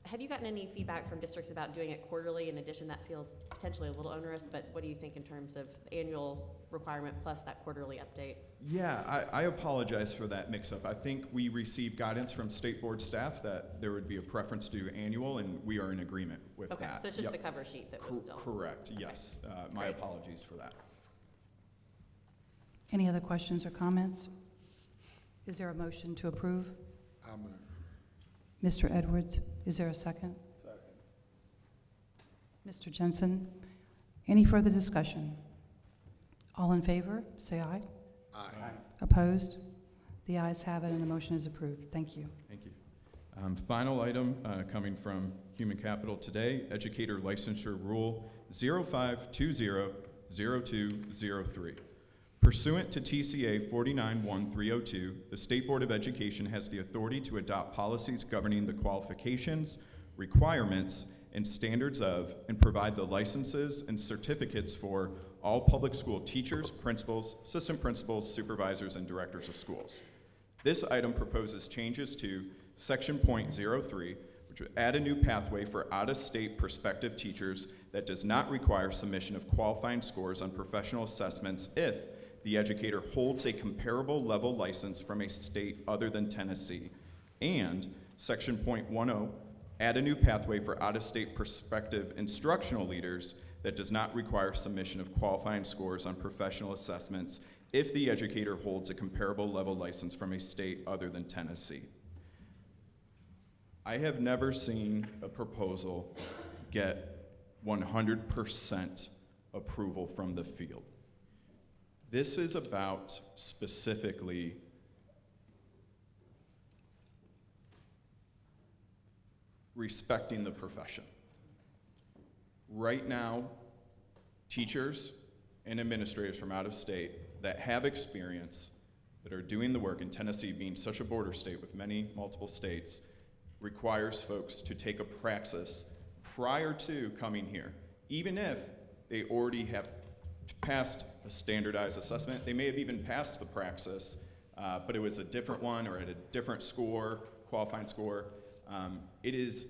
Have you gotten any feedback from districts about doing it quarterly? In addition, that feels potentially a little onerous, but what do you think in terms of the annual requirement plus that quarterly update? Yeah, I apologize for that mix-up. I think we received guidance from state board staff that there would be a preference to do annual, and we are in agreement with Okay, that. so it's just Yep. the cover sheet that was still. Correct, Okay. yes. My Great. apologies for that. Any other questions or comments? Is there a motion to approve? I move. Mr. Edwards, is there a second? Second. Mr. Jensen, any further discussion? All in favor, say aye. Aye. Opposed? The ayes have it, and the motion is approved. Thank you. Thank you. Final item coming from Human Capital today, Educator Licensure Rule 05200203. Pursuant to TCA 491302, the State Board of Education has the authority to adopt policies governing the qualifications, requirements, and standards of, and provide the licenses and certificates for all public school teachers, principals, assistant principals, supervisors, and directors of schools. This item proposes changes to Section .03, which would add a new pathway for out-of-state prospective teachers that does not require submission of qualifying scores on professional assessments if the educator holds a comparable level license from a state other than Tennessee. And Section .10, add a new pathway for out-of-state prospective instructional leaders that does not require submission of qualifying scores on professional assessments if the educator holds a comparable level license from a state other than Tennessee. I have never seen a proposal get 100% approval from the field. This is about specifically respecting the profession. Right now, teachers and administrators from out of state that have experience, that are doing the work, in Tennessee being such a border state with many multiple states, requires folks to take a praxis prior to coming here. Even if they already have passed a standardized assessment, they may have even passed the praxis, but it was a different one or at a different score, qualifying score. It is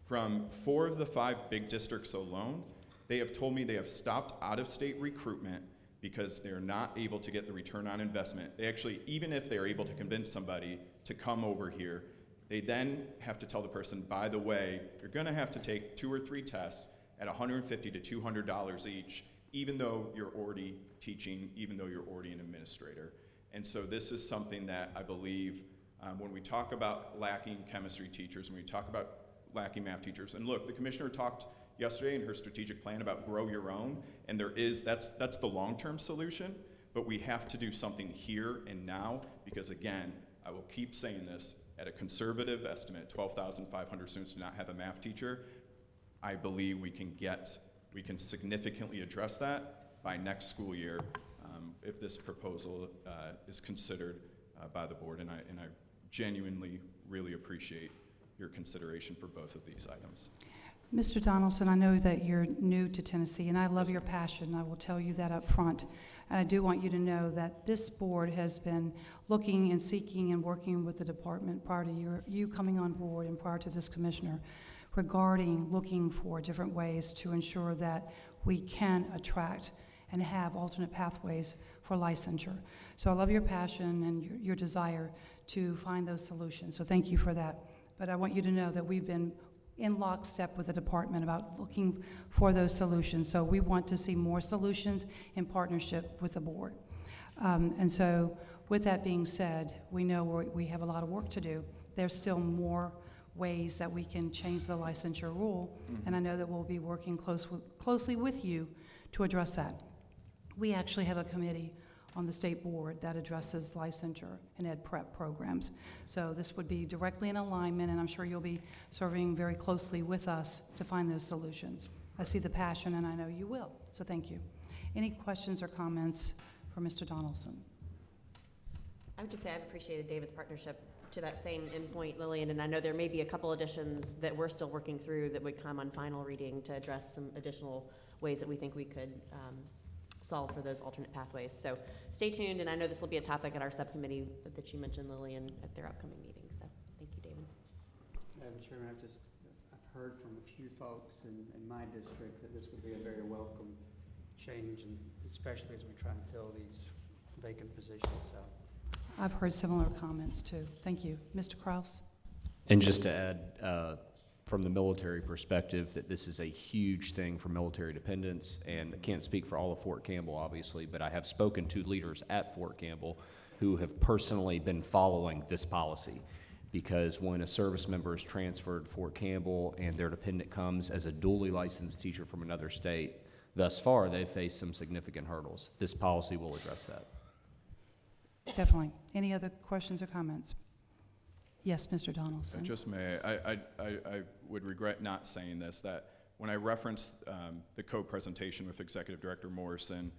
from 4 of the 5 big districts alone, they have told me they have stopped out-of-state recruitment because they're not able to get the return on investment. They actually, even if they're able to convince somebody to come over here, they then have to tell the person, by the way, you're gonna have to take 2 or 3 tests at $150 to $200 each, even though you're already teaching, even though you're already an administrator. And so this is something that I believe when we talk about lacking chemistry teachers, when we talk about lacking math teachers, and look, the commissioner talked yesterday in her strategic plan about grow your own, and that's the long-term solution, but we have to do something here and now, because again, I will keep saying this, at a conservative estimate, 12,500 students do not have a math teacher. I believe we can significantly address that by next school year if this proposal is considered by the board, and I genuinely really appreciate your consideration for both of these items. Mr. Donaldson, I know that you're new to Tennessee, and I love your passion. I will tell you that up front. And I do want you to know that this board has been looking and seeking and working with the department prior to you coming on board and prior to this commissioner regarding looking for different ways to ensure that we can attract and have alternate pathways for licensure. So I love your passion and your desire to find those solutions. So thank you for that. But I want you to know that we've been in lockstep with the department about looking for those solutions. So we want to see more solutions in partnership with the board. And so with that being said, we know we have a lot of work to do. There's still more ways that we can change the licensure rule, and I know that we'll be working closely with you to address that. We actually have a committee on the state board that addresses licensure and ed prep programs. So this would be directly in alignment, and I'm sure you'll be serving very closely with us to find those solutions. I see the passion, and I know you will, so thank you. Any questions or comments for Mr. Donaldson? I would just say I've appreciated David's partnership to that same endpoint, Lillian, and I know there may be a couple additions that we're still working through that would come on final reading to address some additional ways that we think we could solve for those alternate pathways. So stay tuned, and I know this will be a topic at our subcommittee that you mentioned, Lillian, at their upcoming meeting. So thank you, David. Madam Chairman, I've heard from a few folks in my district that this would be a very welcome change, and especially as we try and fill these vacant positions. So. I've heard similar comments too. Thank you. Mr. Kraus? And just to add, from the military perspective, that this is a huge thing for military dependents, and I can't speak for all of Fort Campbell, obviously, but I have spoken to leaders at Fort Campbell who have personally been following this policy. Because when a service member is transferred to Fort Campbell and their dependent comes as a dually licensed teacher from another state, thus far they've faced some significant hurdles. This policy will address that. Definitely. Any other questions or comments? Yes, Mr. Donaldson. Just may, I would regret not saying this, that when I referenced the co-presentation with Executive Director Morrison,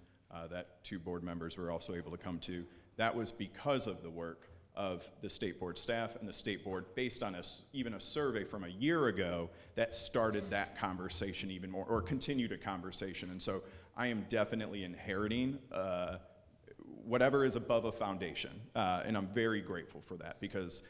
that 2 board members were also able to come to, that was because of the work of the state board staff and the state board, based on even a survey from a year ago that started that conversation even more, or continued a conversation. And so I am definitely inheriting whatever is above a foundation, and I'm very grateful for that, because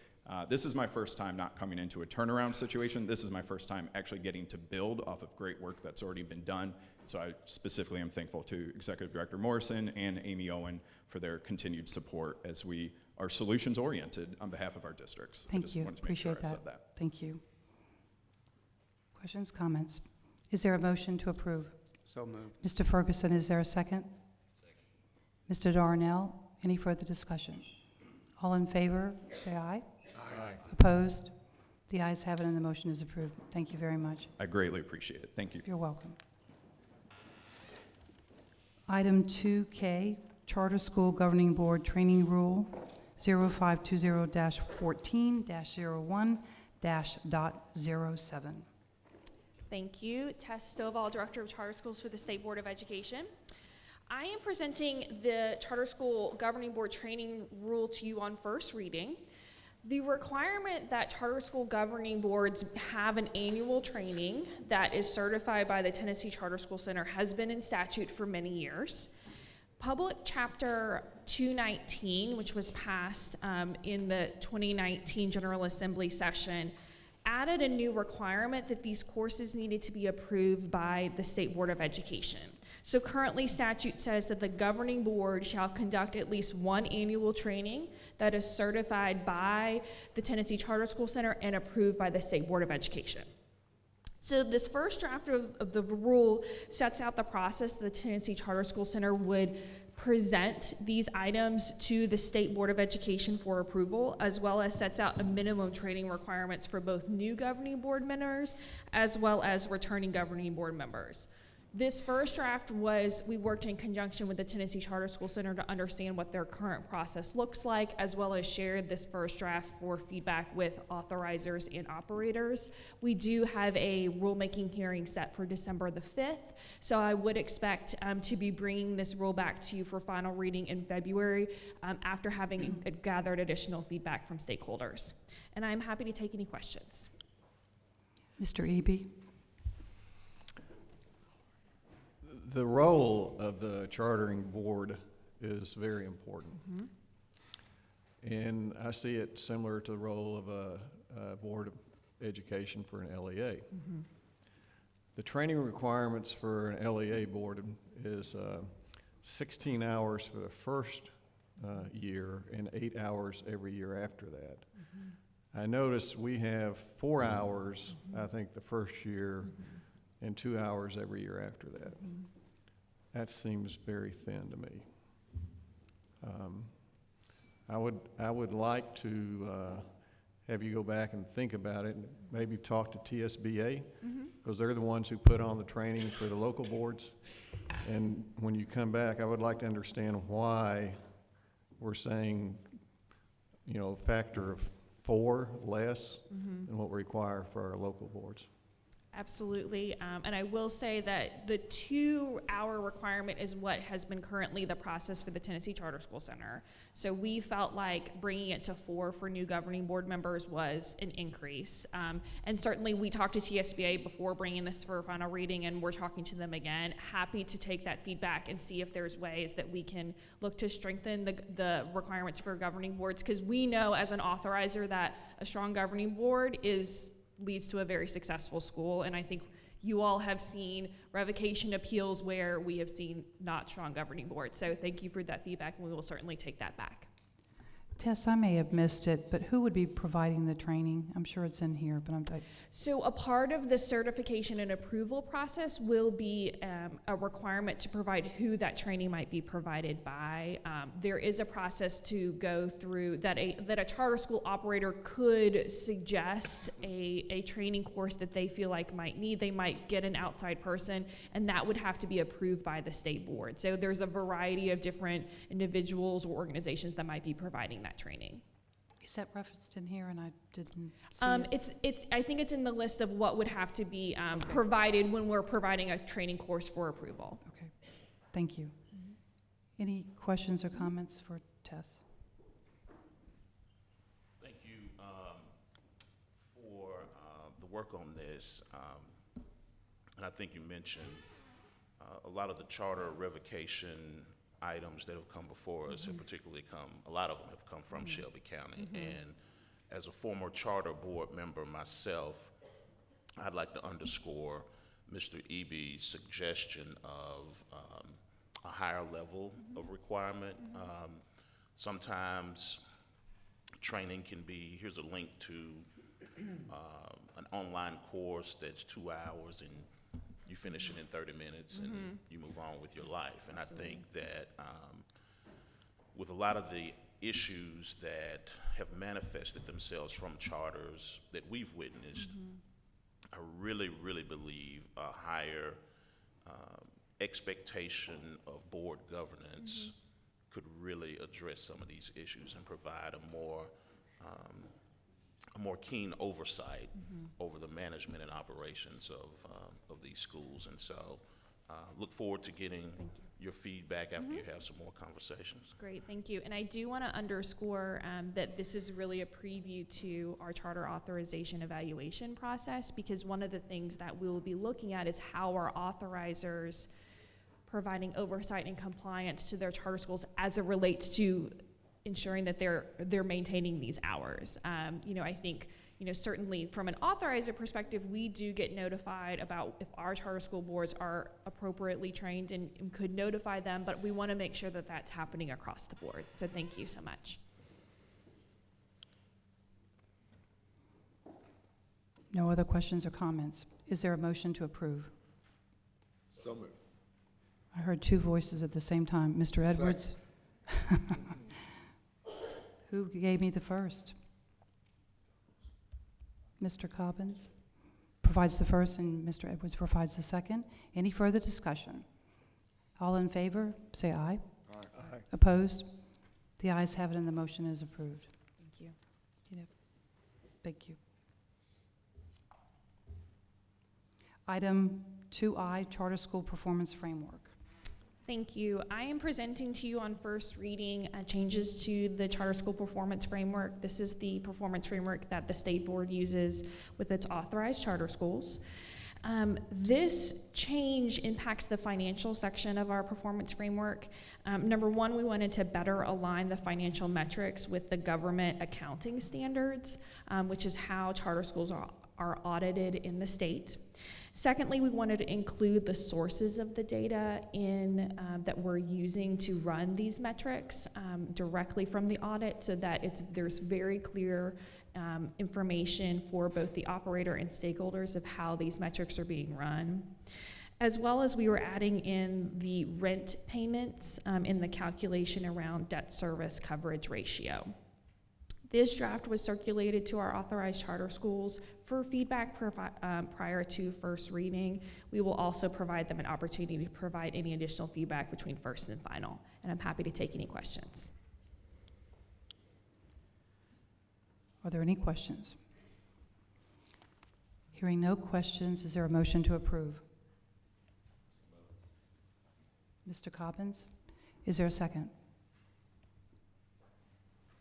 this is my first time not coming into a turnaround situation. This is my first time actually getting to build off of great work that's already been done. So I specifically am thankful to Executive Director Morrison and Amy Owen for their continued support as we are solutions oriented on behalf of our districts. Thank you. Appreciate that. Thank you. Questions, comments? Is there a motion to approve? So moved. Mr. Ferguson, is there a second? Second. Mr. Darnell, any further discussion? All in favor, say aye. Aye. Opposed? The ayes have it, and the motion is approved. Thank you very much. I greatly appreciate it. Thank you. You're welcome. Item 2K, Charter School Governing Board Training Rule 0520-14-01-.07. Thank you. Tess Stovall, Director of Charter Schools for the State Board of Education. I am presenting the Charter School Governing Board Training Rule to you on first reading. The requirement that charter school governing boards have an annual training that is certified by the Tennessee Charter School Center has been in statute for many years. Public Chapter 219, which was passed in the 2019 General Assembly session, added a new requirement that these courses needed to be approved by the State Board of Education. So currently statute says that the governing board shall conduct at least one annual training that is certified by the Tennessee Charter School Center and approved by the State Board of Education. So this first draft of the rule sets out the process the Tennessee Charter School Center would present these items to the State Board of Education for approval, as well as sets out a minimum training requirements for both new governing board members as well as returning governing board members. This first draft we worked in conjunction with the Tennessee Charter School Center to understand what their current process looks like, as well as shared this first draft for feedback with authorizers and operators. We do have a rulemaking hearing set for December the 5th, so I would expect to be bringing this rule back to you for final reading in February after having gathered additional feedback from stakeholders. And I'm happy to take any questions. Mr. Eby? The role of the chartering board is very important. Mm-hmm. And I see it similar to the role of a board of education for an LEA. Mm-hmm. The training requirements for an LEA board is 16 hours for the first year and 8 hours every year after that. Mm-hmm. I notice we have 4 hours, mm-hmm. I think, the first year, mm-hmm. and 2 hours every year after that. Mm-hmm. That seems very thin to me. I would like to have you go back and think about it, and maybe talk to TSBA, because they're the ones who put on the training for the local boards. And when you come back, I would like to understand why we're saying, you know, a factor of 4 less than what we require for our local boards. Absolutely, and I will say that the 2-hour requirement is what has been currently the process for the Tennessee Charter School Center. So we felt like bringing it to 4 for new governing board members was an increase. And certainly we talked to TSBA before bringing this for a final reading, and we're talking to them again. Happy to take that feedback and see if there's ways that we can look to strengthen the requirements for governing boards, because we know as an authorizer that a strong governing board leads to a very successful school, and I think you all have seen revocation appeals where we have seen not strong governing boards. So thank you for that feedback, and we will certainly take that back. Tess, I may have missed it, but who would be providing the training? I'm sure it's in here, but So a part of the certification and approval process will be a requirement to provide who that training might be provided by. There is a process to go through that a charter school operator could suggest a training course that they feel like might need. They might get an outside person, and that would have to be approved by the state board. So there's a variety of different individuals or organizations that might be providing that training. is that referenced in here and I didn't see it? I think it's in the list of what would have to be provided when we're providing a training course for approval. Okay, thank you. Any questions or comments for Tess? Thank you for the work on this. And I think you mentioned a lot of the charter revocation items that have come before us have particularly a lot of them have come from Shelby County. And as a former charter board member myself, I'd like to underscore Mr. Eby's suggestion of a higher level of requirement. Sometimes training can be, here's a link to an online course that's 2 hours and you finish it in 30 minutes and you move on with your life. And Absolutely. I think that with a lot of the issues that have manifested themselves from charters that we've witnessed, I really, really believe a higher expectation of board governance could really address some of these issues and provide a more keen oversight over the management and operations of these schools. And so look forward to getting your feedback after you have some more conversations. Great, thank you. And I do want to underscore that this is really a preview to our charter authorization evaluation process, because one of the things that we will be looking at is how our authorizers providing oversight and compliance to their charter schools as it relates to ensuring that they're maintaining these hours. I think, certainly from an authorizer perspective, we do get notified about if our charter school boards are appropriately trained and could notify them, but we want to make sure that that's happening across the board. So thank you so much. No other questions or comments? Is there a motion to approve? So moved. I heard two voices at the same time. Mr. Edwards? Who gave me the first? Mr. Cobbins provides the first and Mr. Edwards provides the second. Any further discussion? All in favor, say aye. Aye. Opposed? The ayes have it and the motion is approved. Thank you. Thank you. Item 2I, Charter School Performance Framework. Thank you. I am presenting to you on first reading changes to the Charter School Performance Framework. This is the performance framework that the state board uses with its authorized charter schools. This change impacts the financial section of our performance framework. Number one, we wanted to better align the financial metrics with the government accounting standards, which is how charter schools are audited in the state. Secondly, we wanted to include the sources of the data that we're using to run these metrics directly from the audit, so that there's very clear information for both the operator and stakeholders of how these metrics are being run. As well as we were adding in the rent payments in the calculation around debt service coverage ratio. This draft was circulated to our authorized charter schools for feedback prior to first reading. We will also provide them an opportunity to provide any additional feedback between first and final, and I'm happy to take any questions. Are there any questions? Hearing no questions, is there a motion to approve? Mr. Cobbins, is there a second?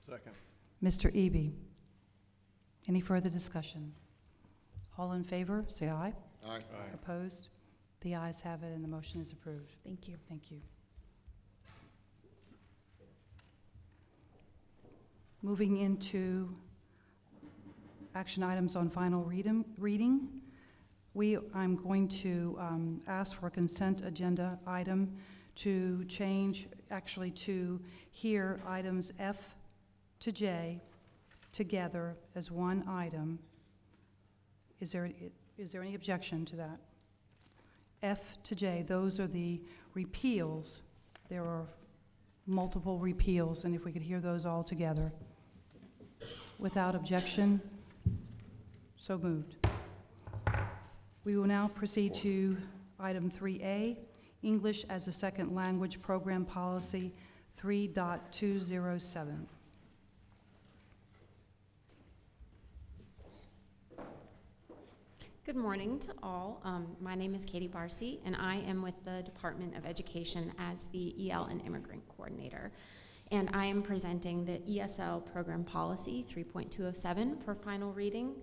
Second. Mr. Eby, any further discussion? All in favor, say aye. Aye. Opposed? The ayes have it, and the motion is approved. Thank you. Thank you. Moving into action items on final reading. I'm going to ask for a consent agenda item to change, actually to hear items F to J together as one item. Is there any objection to that? F to J, those are the repeals. There are multiple repeals, and if we could hear those all together. Without objection, so moved. We will now proceed to item 3A, English as a Second Language Program Policy 3.207. Good morning to all. My name is Katie Barcy, and I am with the Department of Education as the EL and Immigrant Coordinator. And I am presenting the ESL Program Policy 3.207 for final reading.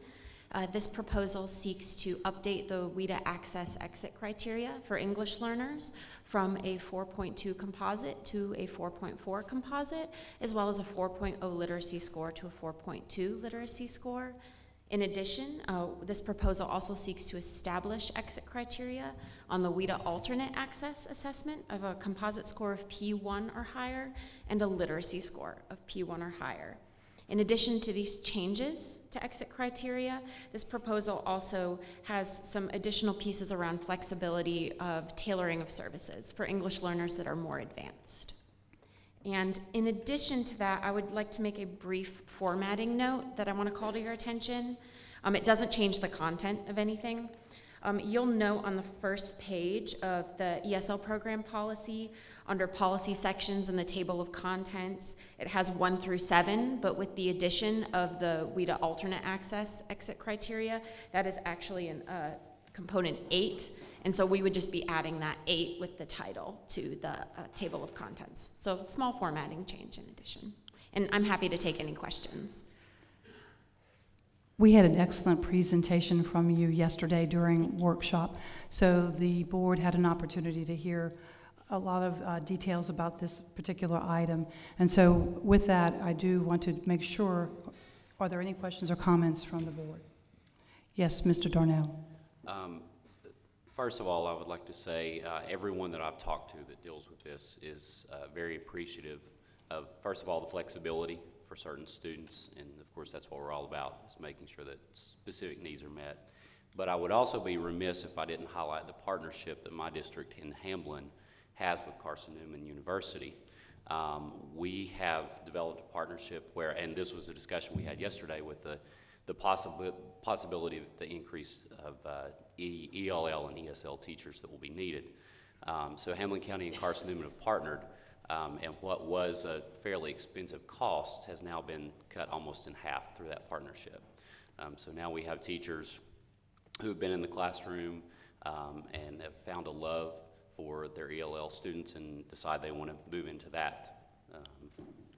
This proposal seeks to update the WIDA Access Exit criteria for English learners from a 4.2 composite to a 4.4 composite, as well as a 4.0 literacy score to a 4.2 literacy score. In addition, this proposal also seeks to establish exit criteria on the WIDA alternate access assessment of a composite score of P1 or higher and a literacy score of P1 or higher. In addition to these changes to exit criteria, this proposal also has some additional pieces around flexibility of tailoring of services for English learners that are more advanced. And in addition to that, I would like to make a brief formatting note that I want to call to your attention. It doesn't change the content of anything. You'll note on the first page of the ESL program policy, under policy sections in the table of contents, it has 1 through 7, but with the addition of the WIDA alternate access exit criteria, that is actually in component 8. And so we would just be adding that 8 with the title to the table of contents. So small formatting change in addition. And I'm happy to take any questions. We had an excellent presentation from you yesterday during workshop. So the board had an opportunity to hear a lot of details about this particular item. And so with that, I do want to make sure, are there any questions or comments from the board? Yes, Mr. Darnell. First of all, I would like to say everyone that I've talked to that deals with this is very appreciative of, first of all, the flexibility for certain students, and of course that's what we're all about, is making sure that specific needs are met. But I would also be remiss if I didn't highlight the partnership that my district in Hamblin has with Carson Newman University. We have developed a partnership where, and this was a discussion we had yesterday with the possibility of the increase of ELL and ESL teachers that will be needed. So Hamlin County and Carson Newman have partnered, and what was a fairly expensive cost has now been cut almost in half through that partnership. So now we have teachers who have been in the classroom and have found a love for their ELL students and decide they want to move into that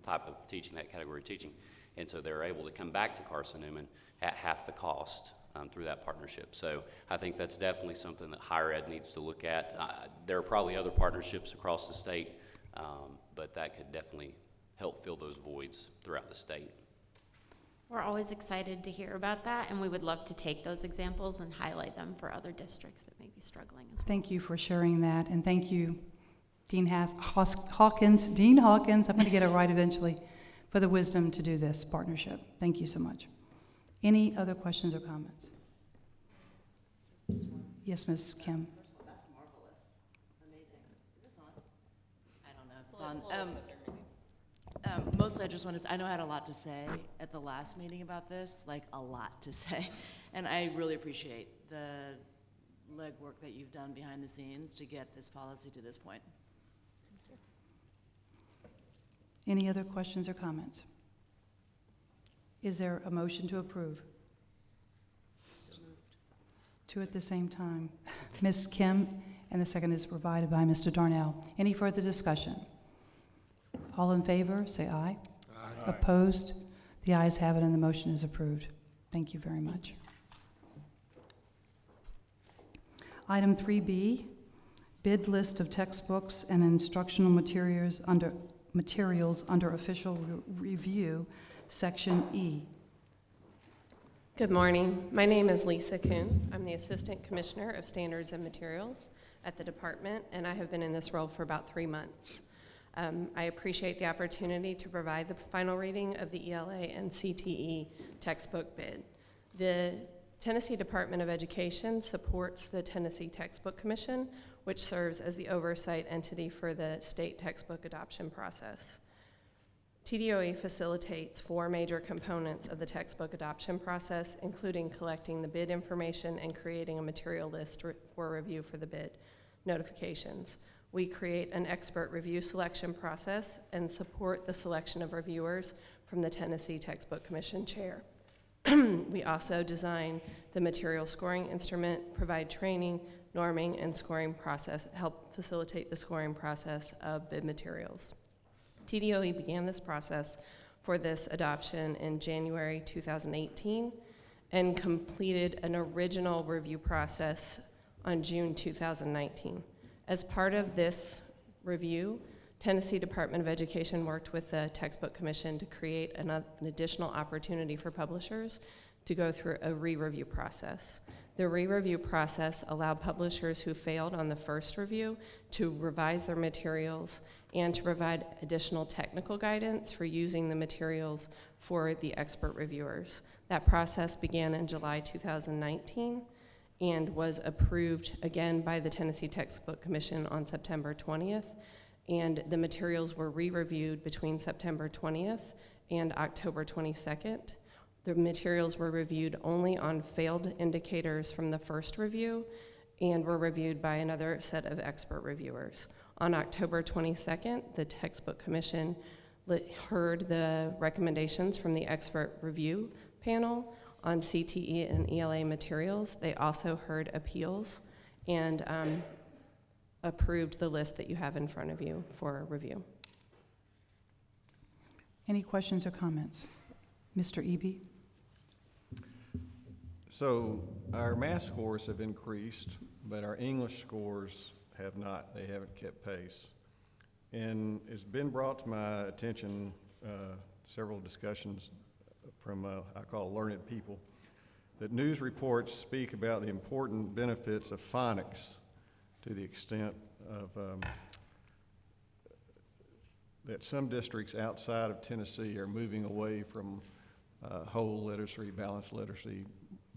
type of teaching, that category of teaching. And so they're able to come back to Carson Newman at half the cost through that partnership. So I think that's definitely something that higher ed needs to look at. There are probably other partnerships across the state, but that could definitely help fill those voids throughout the state. We're always excited to hear about that, and we would love to take those examples and highlight them for other districts that may be struggling as well. Thank you for sharing that, and thank you, Dean Hawkins, Dean Hawkins, I'm going to get it right eventually, for the wisdom to do this partnership. Thank you so much. Any other questions or comments? Yes, Ms. Kim. That's marvelous. Amazing. Is this on? I don't know if it's on. Mostly I just want to say, I know I had a lot to say at the last meeting about this, like a lot to say. And I really appreciate the legwork that you've done behind the scenes to get this policy to this point. Any other questions or comments? Is there a motion to approve? So moved. Two at the same time. Ms. Kim, and the second is provided by Mr. Darnell. Any further discussion? All in favor, say aye. Aye. Opposed? The ayes have it, and the motion is approved. Thank you very much. Item 3B, bid list of textbooks and instructional materials under official review, Section E. Good morning. My name is Lisa Kuhn. I'm the Assistant Commissioner of Standards and Materials at the department, and I have been in this role for about 3 months. I appreciate the opportunity to provide the final reading of the ELA and CTE textbook bid. The Tennessee Department of Education supports the Tennessee Textbook Commission, which serves as the oversight entity for the state textbook adoption process. TDOE facilitates 4 major components of the textbook adoption process, including collecting the bid information and creating a material list for review for the bid notifications. We create an expert review selection process and support the selection of reviewers from the Tennessee Textbook Commission chair. We also design the material scoring instrument, provide training, norming, and scoring process, help facilitate the scoring process of bid materials. TDOE began this process for this adoption in January 2018 and completed an original review process on June 2019. As part of this review, Tennessee Department of Education worked with the Textbook Commission to create an additional opportunity for publishers to go through a re-review process. The re-review process allowed publishers who failed on the first review to revise their materials and to provide additional technical guidance for using the materials for the expert reviewers. That process began in July 2019 and was approved again by the Tennessee Textbook Commission on September 20th, and the materials were re-reviewed between September 20th and October 22nd. The materials were reviewed only on failed indicators from the first review and were reviewed by another set of expert reviewers. On October 22nd, the Textbook Commission heard the recommendations from the expert review panel on CTE and ELA materials. They also heard appeals and approved the list that you have in front of you for review. Any questions or comments? Mr. Eby? So our math scores have increased, but our English scores have not. They haven't kept pace. And it's been brought to my attention, several discussions from, I call learned people, that news reports speak about the important benefits of phonics to the extent of that some districts outside of Tennessee are moving away from whole literacy, balanced literacy,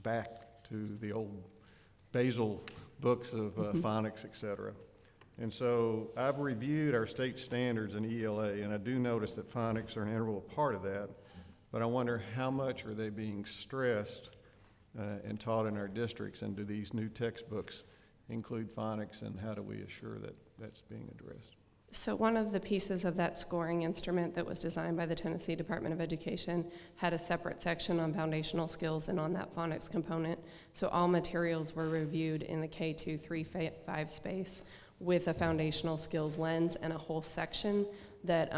back to the old basal books of phonics, et cetera. And so I've reviewed our state standards in ELA, and I do notice that phonics are an integral part of that, but I wonder how much are they being stressed and taught in our districts, and do these new textbooks include phonics, and how do we assure that that's being addressed? So one of the pieces of that scoring instrument that was designed by the Tennessee Department of Education had a separate section on foundational skills and on that phonics component. So all materials were reviewed in the K2, 3, 5 space with a foundational skills lens and a whole section that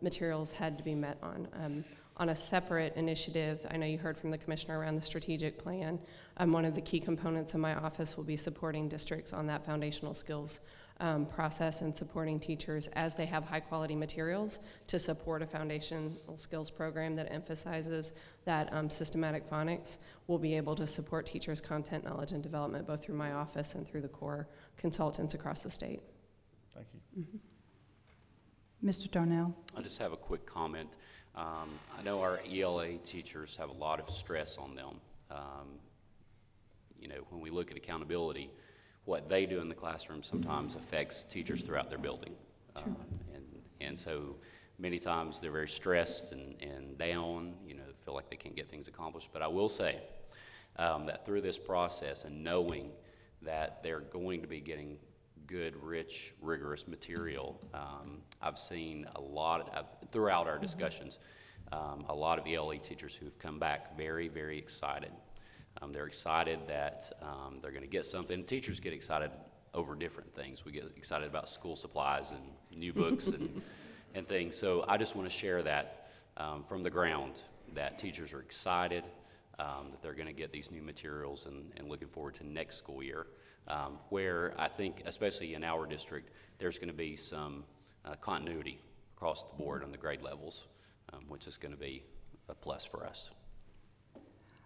materials had to be met on. On a separate initiative, I know you heard from the commissioner around the strategic plan. One of the key components of my office will be supporting districts on that foundational skills process and supporting teachers as they have high quality materials to support a foundational skills program that emphasizes that systematic phonics. We'll be able to support teachers' content, knowledge, and development both through my office and through the core consultants across the state. Thank you. Mr. Darnell? I just have a quick comment. I know our ELA teachers have a lot of stress on them. You know, when we look at accountability, what they do in the classroom sometimes affects teachers throughout their building. And so many times they're very stressed and down, you know, feel like they can't get things accomplished. But I will say that through this process and knowing that they're going to be getting good, rich, rigorous material, I've seen a lot throughout our discussions, a lot of ELA teachers who've come back very, very excited They're excited that they're going to get something. Teachers get excited over different things. We get excited about school supplies and new books and things. So I just want to share that from the ground, that teachers are excited that they're going to get these new materials and looking forward to next school year, where I think, especially in our district, there's going to be some continuity across the board on the grade levels, which is going to be a plus for us.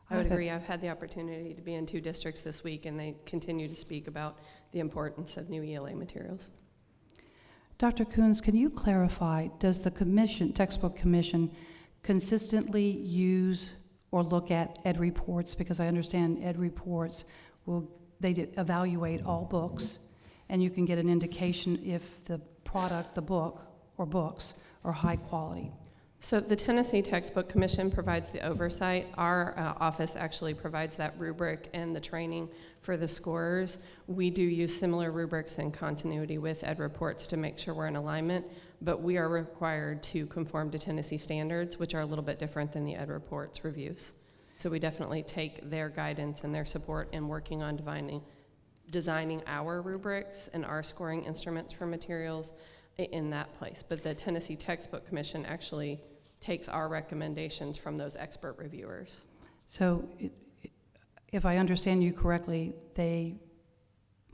I would agree. I've had the opportunity to be in 2 districts this week, and they continue to speak about the importance of new ELA materials. Dr. Coons, can you clarify, does the textbook commission consistently use or look at ed reports? Because I understand ed reports evaluate all books, and you can get an indication if the product, the book, or books are high quality. So the Tennessee Textbook Commission provides the oversight. Our office actually provides that rubric and the training for the scorers. We do use similar rubrics and continuity with ed reports to make sure we're in alignment, but we are required to conform to Tennessee standards, which are a little bit different than the ed reports reviews. So we definitely take their guidance and their support in working on designing our rubrics and our scoring instruments for materials in that place. But the Tennessee Textbook Commission actually takes our recommendations from those expert reviewers. So if I understand you correctly, they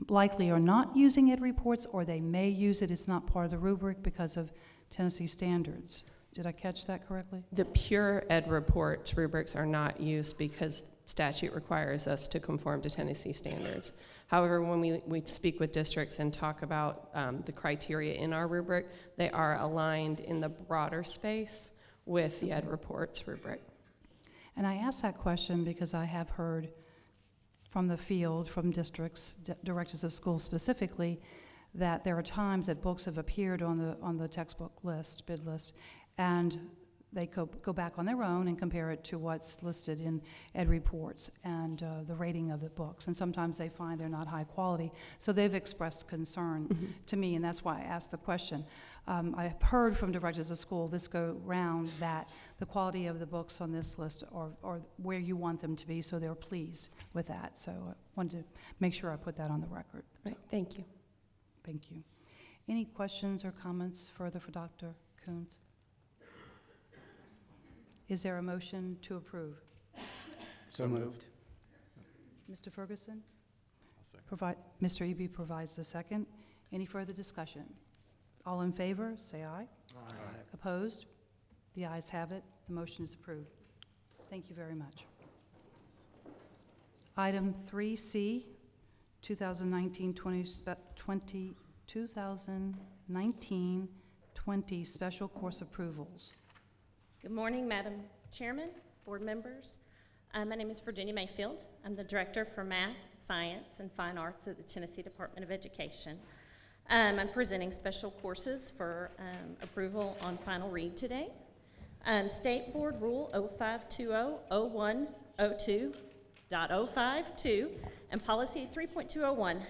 likely are not using ed reports, or they may use it. It's not part of the rubric because of Tennessee standards. Did I catch that correctly? The pure ed reports rubrics are not used because statute requires us to conform to Tennessee standards. However, when we speak with districts and talk about the criteria in our rubric, they are aligned in the broader space with the ed reports rubric. And I ask that question because I have heard from the field, from districts, directors of schools specifically, that there are times that books have appeared on the textbook list, bid list, and they go back on their own and compare it to what's listed in ed reports and the rating of the books. And sometimes they find they're not high quality. So they've expressed concern to me, and that's why I asked the question. I've heard from directors of school this go round that the quality of the books on this list are where you want them to be, so they're pleased with that. So I wanted to make sure I put that on the record. Right, thank you. Thank you. Any questions or comments further for Dr. Coons? Is there a motion to approve? So moved. Mr. Ferguson? Mr. Eby provides the second. Any further discussion? All in favor, say aye. Aye. Opposed? The ayes have it. The motion is approved. Thank you very much. Item 3C, 2019-20 special course approvals. Good morning, Madam Chairman, board members. My name is Virginia Mayfield. I'm the Director for Math, Science, and Fine Arts at the Tennessee Department of Education. I'm presenting special courses for approval on final read today. State Board Rule 0520-0102.052 and Policy 3.201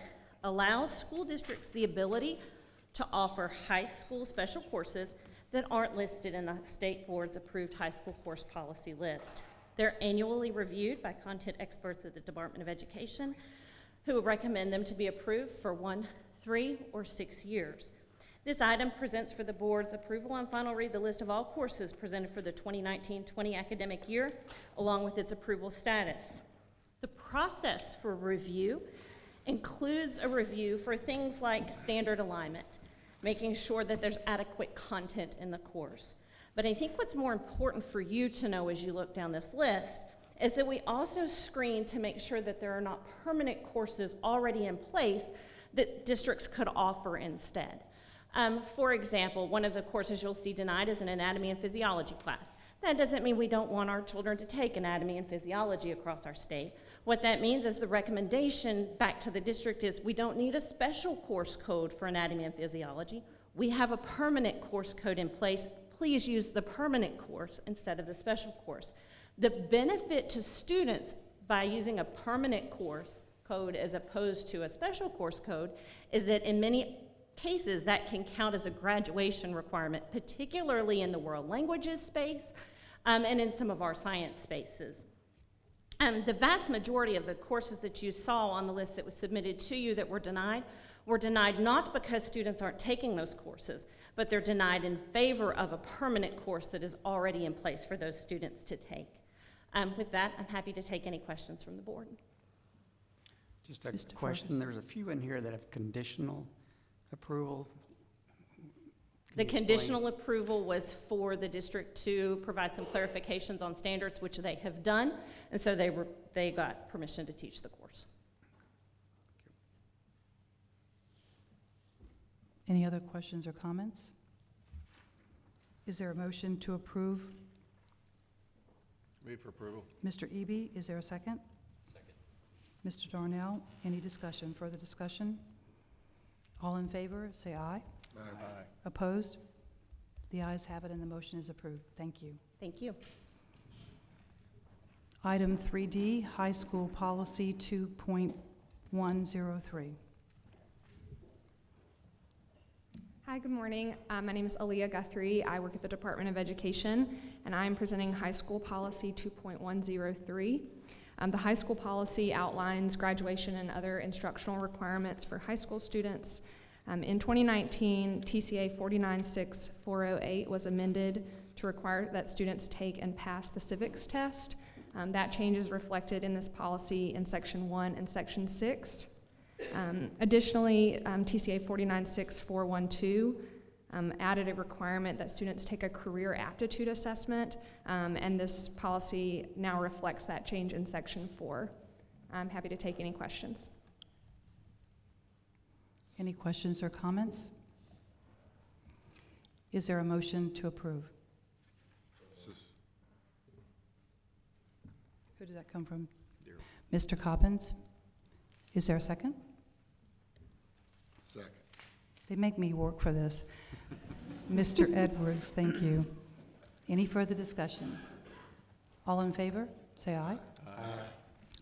allows school districts the ability to offer high school special courses that aren't listed in the State Board's approved high school course policy list. They're annually reviewed by content experts at the Department of Education who recommend them to be approved for 1, 3, or 6 years. This item presents for the board's approval on final read the list of all courses presented for the 2019-20 academic year, along with its approval status. The process for review includes a review for things like standard alignment, making sure that there's adequate content in the course. But I think what's more important for you to know as you look down this list is that we also screen to make sure that there are not permanent courses already in place that districts could offer instead. For example, one of the courses you'll see denied is an anatomy and physiology class. That doesn't mean we don't want our children to take anatomy and physiology across our state. What that means is the recommendation back to the district is we don't need a special course code for anatomy and physiology. We have a permanent course code in place. Please use the permanent course instead of the special course. The benefit to students by using a permanent course code as opposed to a special course code is that in many cases that can count as a graduation requirement, particularly in the world languages space and in some of our science spaces. The vast majority of the courses that you saw on the list that was submitted to you that were denied not because students aren't taking those courses, but they're denied in favor of a permanent course that is already in place for those students to take. With that, I'm happy to take any questions from the board. Just a Mr. question, Ferguson. there's a few in here that have conditional approval. Can The you explain? conditional approval was for the district to provide some clarifications on standards, which they have done, and so they got permission to teach the course. Any other questions or comments? Is there a motion to approve? Move for approval. Mr. Eby, is there a second? Second. Mr. Darnell, any discussion, further discussion? All in favor, say aye. Aye. Opposed? The ayes have it and the motion is approved. Thank you. Thank you. Item 3D, High School Policy 2.103. Hi, good morning. My name is Aaliyah Guthrie. I work at the Department of Education, and I am presenting High School Policy 2.103. The high school policy outlines graduation and other instructional requirements for high school students. In 2019, TCA 496408 was amended to require that students take and pass the civics test. That change is reflected in this policy in Section 1 and Section 6. Additionally, TCA 496412 added a requirement that students take a career aptitude assessment, and this policy now reflects that change in Section 4. I'm happy to take any questions. Any questions or comments? Is there a motion to approve? Who did that come from? Mr. Coppins? Is there a second? Second. They make me work for this. Mr. Edwards, thank you. Any further discussion? All in favor, say aye. Aye.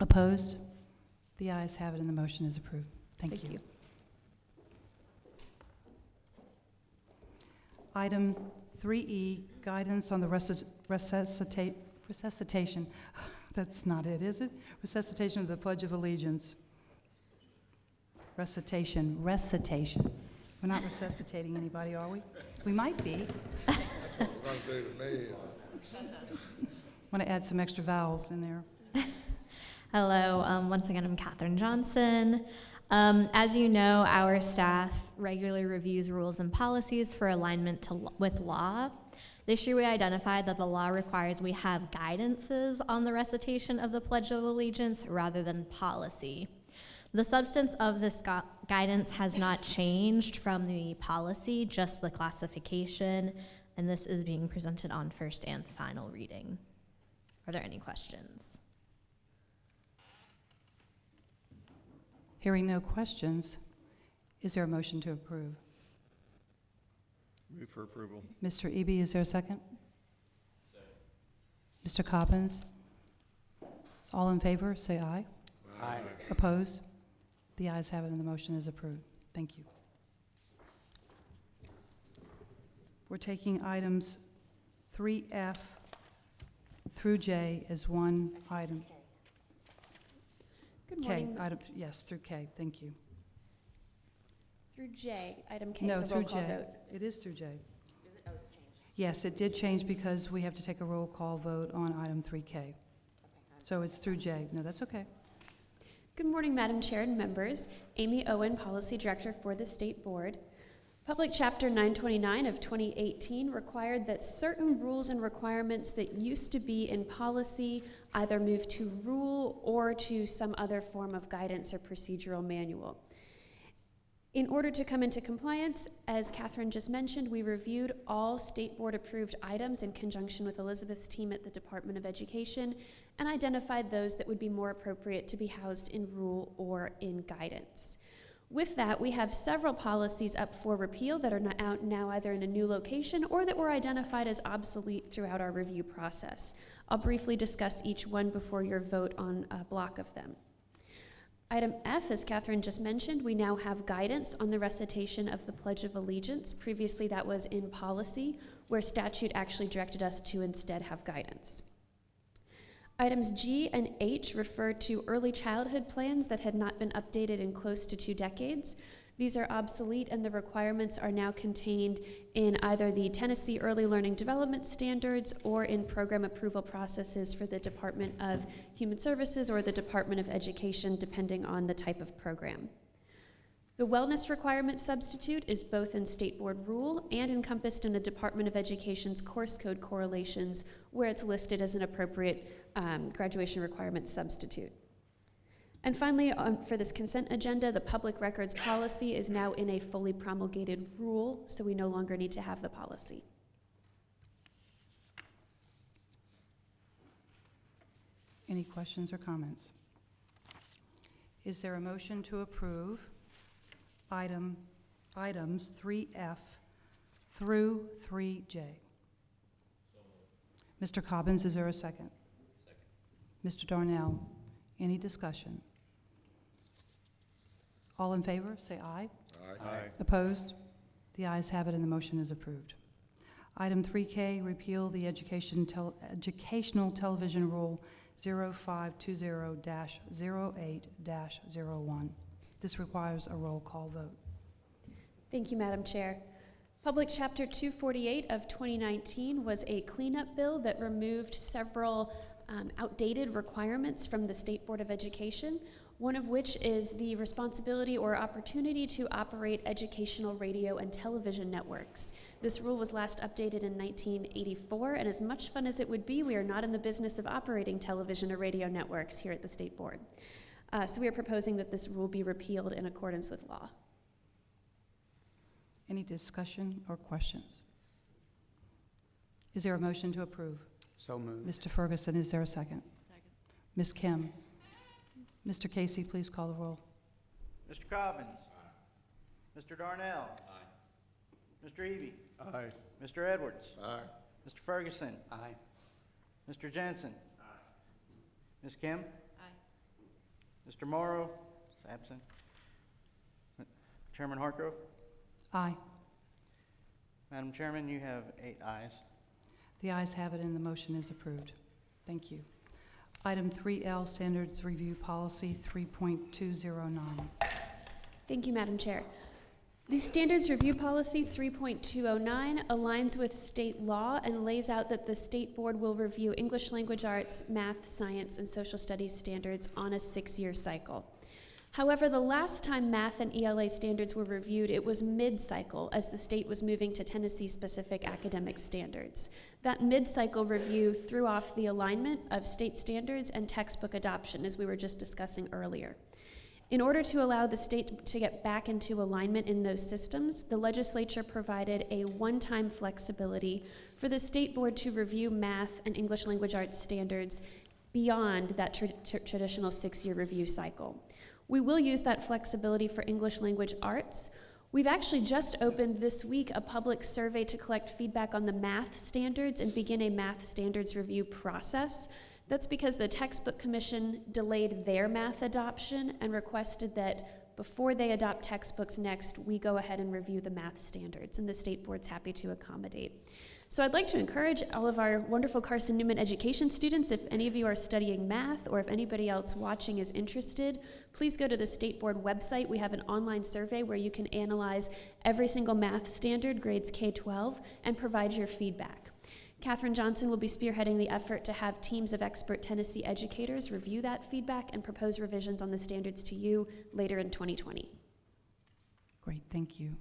Opposed? The ayes have it and the motion is approved. Thank you. Item 3E, guidance on the resuscitation. That's not it, is it? Resuscitation of the Pledge of Allegiance. Recitation. We're not resuscitating anybody, are we? We might be. That's what we're going to do to me. Want to add some extra vowels in there. Hello, once again, I'm Katherine Johnson. As you know, our staff regularly reviews rules and policies for alignment with law. This year we identified that the law requires we have guidances on the recitation of the Pledge of Allegiance rather than policy. The substance of this guidance has not changed from the policy, just the classification, and this is being presented on first and final reading. Are there any questions? Hearing no questions, is there a motion to approve? Move for approval. Mr. Eby, is there a second? Mr. Coppins? All in favor, say aye. Aye. Opposed? The ayes have it and the motion is approved. Thank you. We're taking items 3F through J as one item. Good morning. Yes, through K, thank you. Through J, item K, No, so through roll call J. vote. It is through J. Is it? Oh, it's changed. Yes, it did change because we have to take a roll call vote on item 3K. So it's through J. No, that's okay. Good morning, Madam Chair and members. Amy Owen, Policy Director for the State Board. Public Chapter 929 of 2018 required that certain rules and requirements that used to be in policy either move to rule or to some other form of guidance or procedural manual. In order to come into compliance, as Catherine just mentioned, we reviewed all State Board approved items in conjunction with Elizabeth's team at the Department of Education and identified those that would be more appropriate to be housed in rule or in guidance. With that, we have several policies up for repeal that are now either in a new location or that were identified as obsolete throughout our review process. I'll briefly discuss each one before your vote on a block of them. Item F, as Catherine just mentioned, we now have guidance on the recitation of the Pledge of Allegiance. Previously, that was in policy, where statute actually directed us to instead have guidance. Items G and H refer to early childhood plans that had not been updated in close to 2 decades. These are obsolete, and the requirements are now contained in either the Tennessee Early Learning Development Standards or in program approval processes for the Department of Human Services or the Department of Education, depending on the type of program. The wellness requirement substitute is both in State Board rule and encompassed in the Department of Education's course code correlations, where it's listed as an appropriate graduation requirement substitute. And finally, for this consent agenda, the public records policy is now in a fully promulgated rule, so we no longer need to have the policy. Any questions or comments? Is there a motion to approve items 3F through 3J? Mr. Cobbins, is there a second? Mr. Darnell, any discussion? All in favor, say aye. Aye. Opposed? The ayes have it and the motion is approved. Item 3K, repeal the educational television rule 0520-08-01. This requires a roll call vote. Thank you, Madam Chair. Public Chapter 248 of 2019 was a cleanup bill that removed several outdated requirements from the State Board of Education, one of which is the responsibility or opportunity to operate educational radio and television networks. This rule was last updated in 1984, and as much fun as it would be, we are not in the business of operating television or radio networks here at the State Board. So we are proposing that this rule be repealed in accordance with law. Any discussion or questions? Is there a motion to approve? So moved. Mr. Ferguson, is there a second? Second. Ms. Kim? Mr. Casey, please call the roll. Mr. Cobbins. Aye. Mr. Darnell. Aye. Mr. Eby. Aye. Mr. Edwards. Aye. Mr. Ferguson. Aye. Mr. Jensen. Aye. Ms. Kim. Aye. Mr. Morrow is absent. Chairman Hartgrove. Aye. Madam Chairman, you have 8 ayes. The ayes have it and the motion is approved. Thank you. Item 3L, Standards Review Policy 3.209. Thank you, Madam Chair. The Standards Review Policy 3.209 aligns with state law and lays out that the State Board will review English language arts, math, science, and social studies standards on a 6-year cycle. However, the last time math and ELA standards were reviewed, it was mid-cycle as the state was moving to Tennessee-specific academic standards. That mid-cycle review threw off the alignment of state standards and textbook adoption, as we were just discussing earlier. In order to allow the state to get back into alignment in those systems, the legislature provided a one-time flexibility for the State Board to review math and English language arts standards beyond that traditional 6-year review cycle. We will use that flexibility for English language arts. We've actually just opened this week a public survey to collect feedback on the math standards and begin a math standards review process. That's because the Textbook Commission delayed their math adoption and requested that before they adopt textbooks next, we go ahead and review the math standards, and the State Board's happy to accommodate. So I'd like to encourage all of our wonderful Carson Newman education students, if any of you are studying math or if anybody else watching is interested, please go to the State Board website. We have an online survey where you can analyze every single math standard, grades K-12, and provide your feedback. Katherine Johnson will be spearheading the effort to have teams of expert Tennessee educators review that feedback and propose revisions on the standards to you later in 2020. Great, thank you.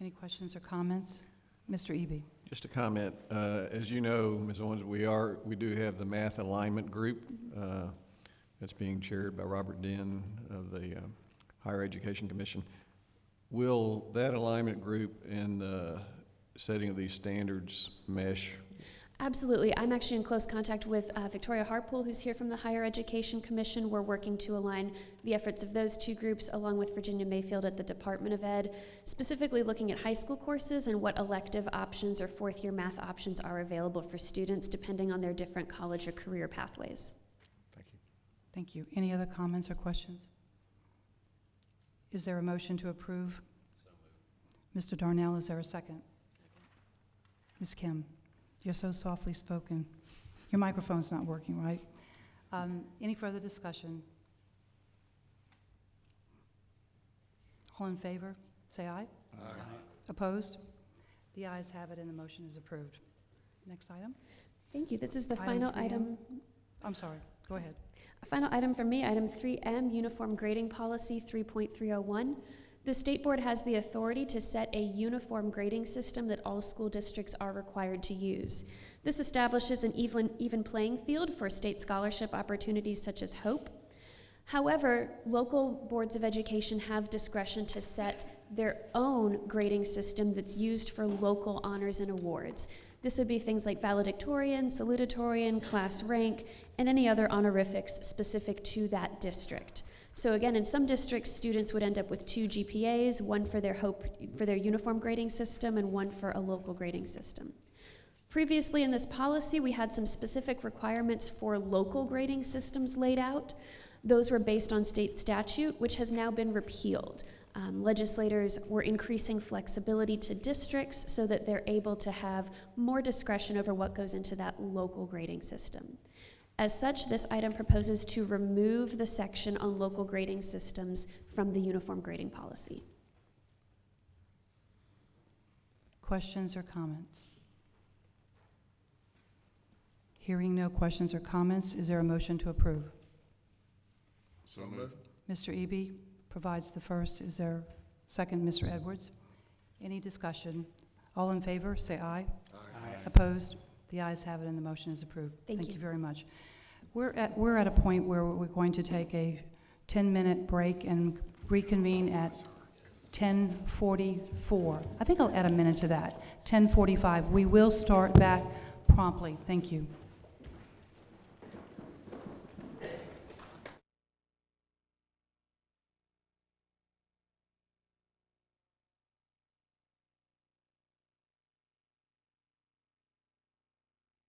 Any questions or comments? Mr. Eby. Just a comment. As you know, Ms. Owens, we do have the Math Alignment Group that's being chaired by Robert Dinn of the Higher Education Commission. Will that alignment group and the setting of these standards mesh? Absolutely. I'm actually in close contact with Victoria Harpool, who's here from the Higher Education Commission. We're working to align the efforts of those two groups along with Virginia Mayfield at the Department of Ed, specifically looking at high school courses and what elective options or fourth-year math options are available for students depending on their different college or career pathways. Thank you. Thank you. Any other comments or questions? Is there a motion to approve? So moved. Mr. Darnell, is there a second? Ms. Kim. You're so softly spoken. Your microphone's not working, right? Any further discussion? All in favor, say aye. Aye. Opposed? The ayes have it and the motion is approved. Next item? Thank you. This is the Item final 3M. item. I'm sorry, go ahead. A final item for me, item 3M, Uniform Grading Policy 3.301. The State Board has the authority to set a uniform grading system that all school districts are required to use. This establishes an even playing field for state scholarship opportunities such as HOPE. However, local boards of education have discretion to set their own grading system that's used for local honors and awards. This would be things like valedictorian, salutatorian, class rank, and any other honorifics specific to that district. So again, in some districts, students would end up with 2 GPAs, one for their uniform grading system and one for a local grading system. Previously in this policy, we had some specific requirements for local grading systems laid out. Those were based on state statute, which has now been repealed. Legislators were increasing flexibility to districts so that they're able to have more discretion over what goes into that local grading system. As such, this item proposes to remove the section on local grading systems from the uniform grading policy. Questions or comments? Hearing no questions or comments, is there a motion to approve? So moved. Mr. Eby provides the first. Is there a second? Mr. Edwards? Any discussion? All in favor, say aye. Aye. Opposed? The ayes have it and the motion is approved. Thank you. You very much. We're at a point where we're going to take a 10-minute break and reconvene at 10:44. I think I'll add a minute to that. 10:45. We will start back promptly. Thank you.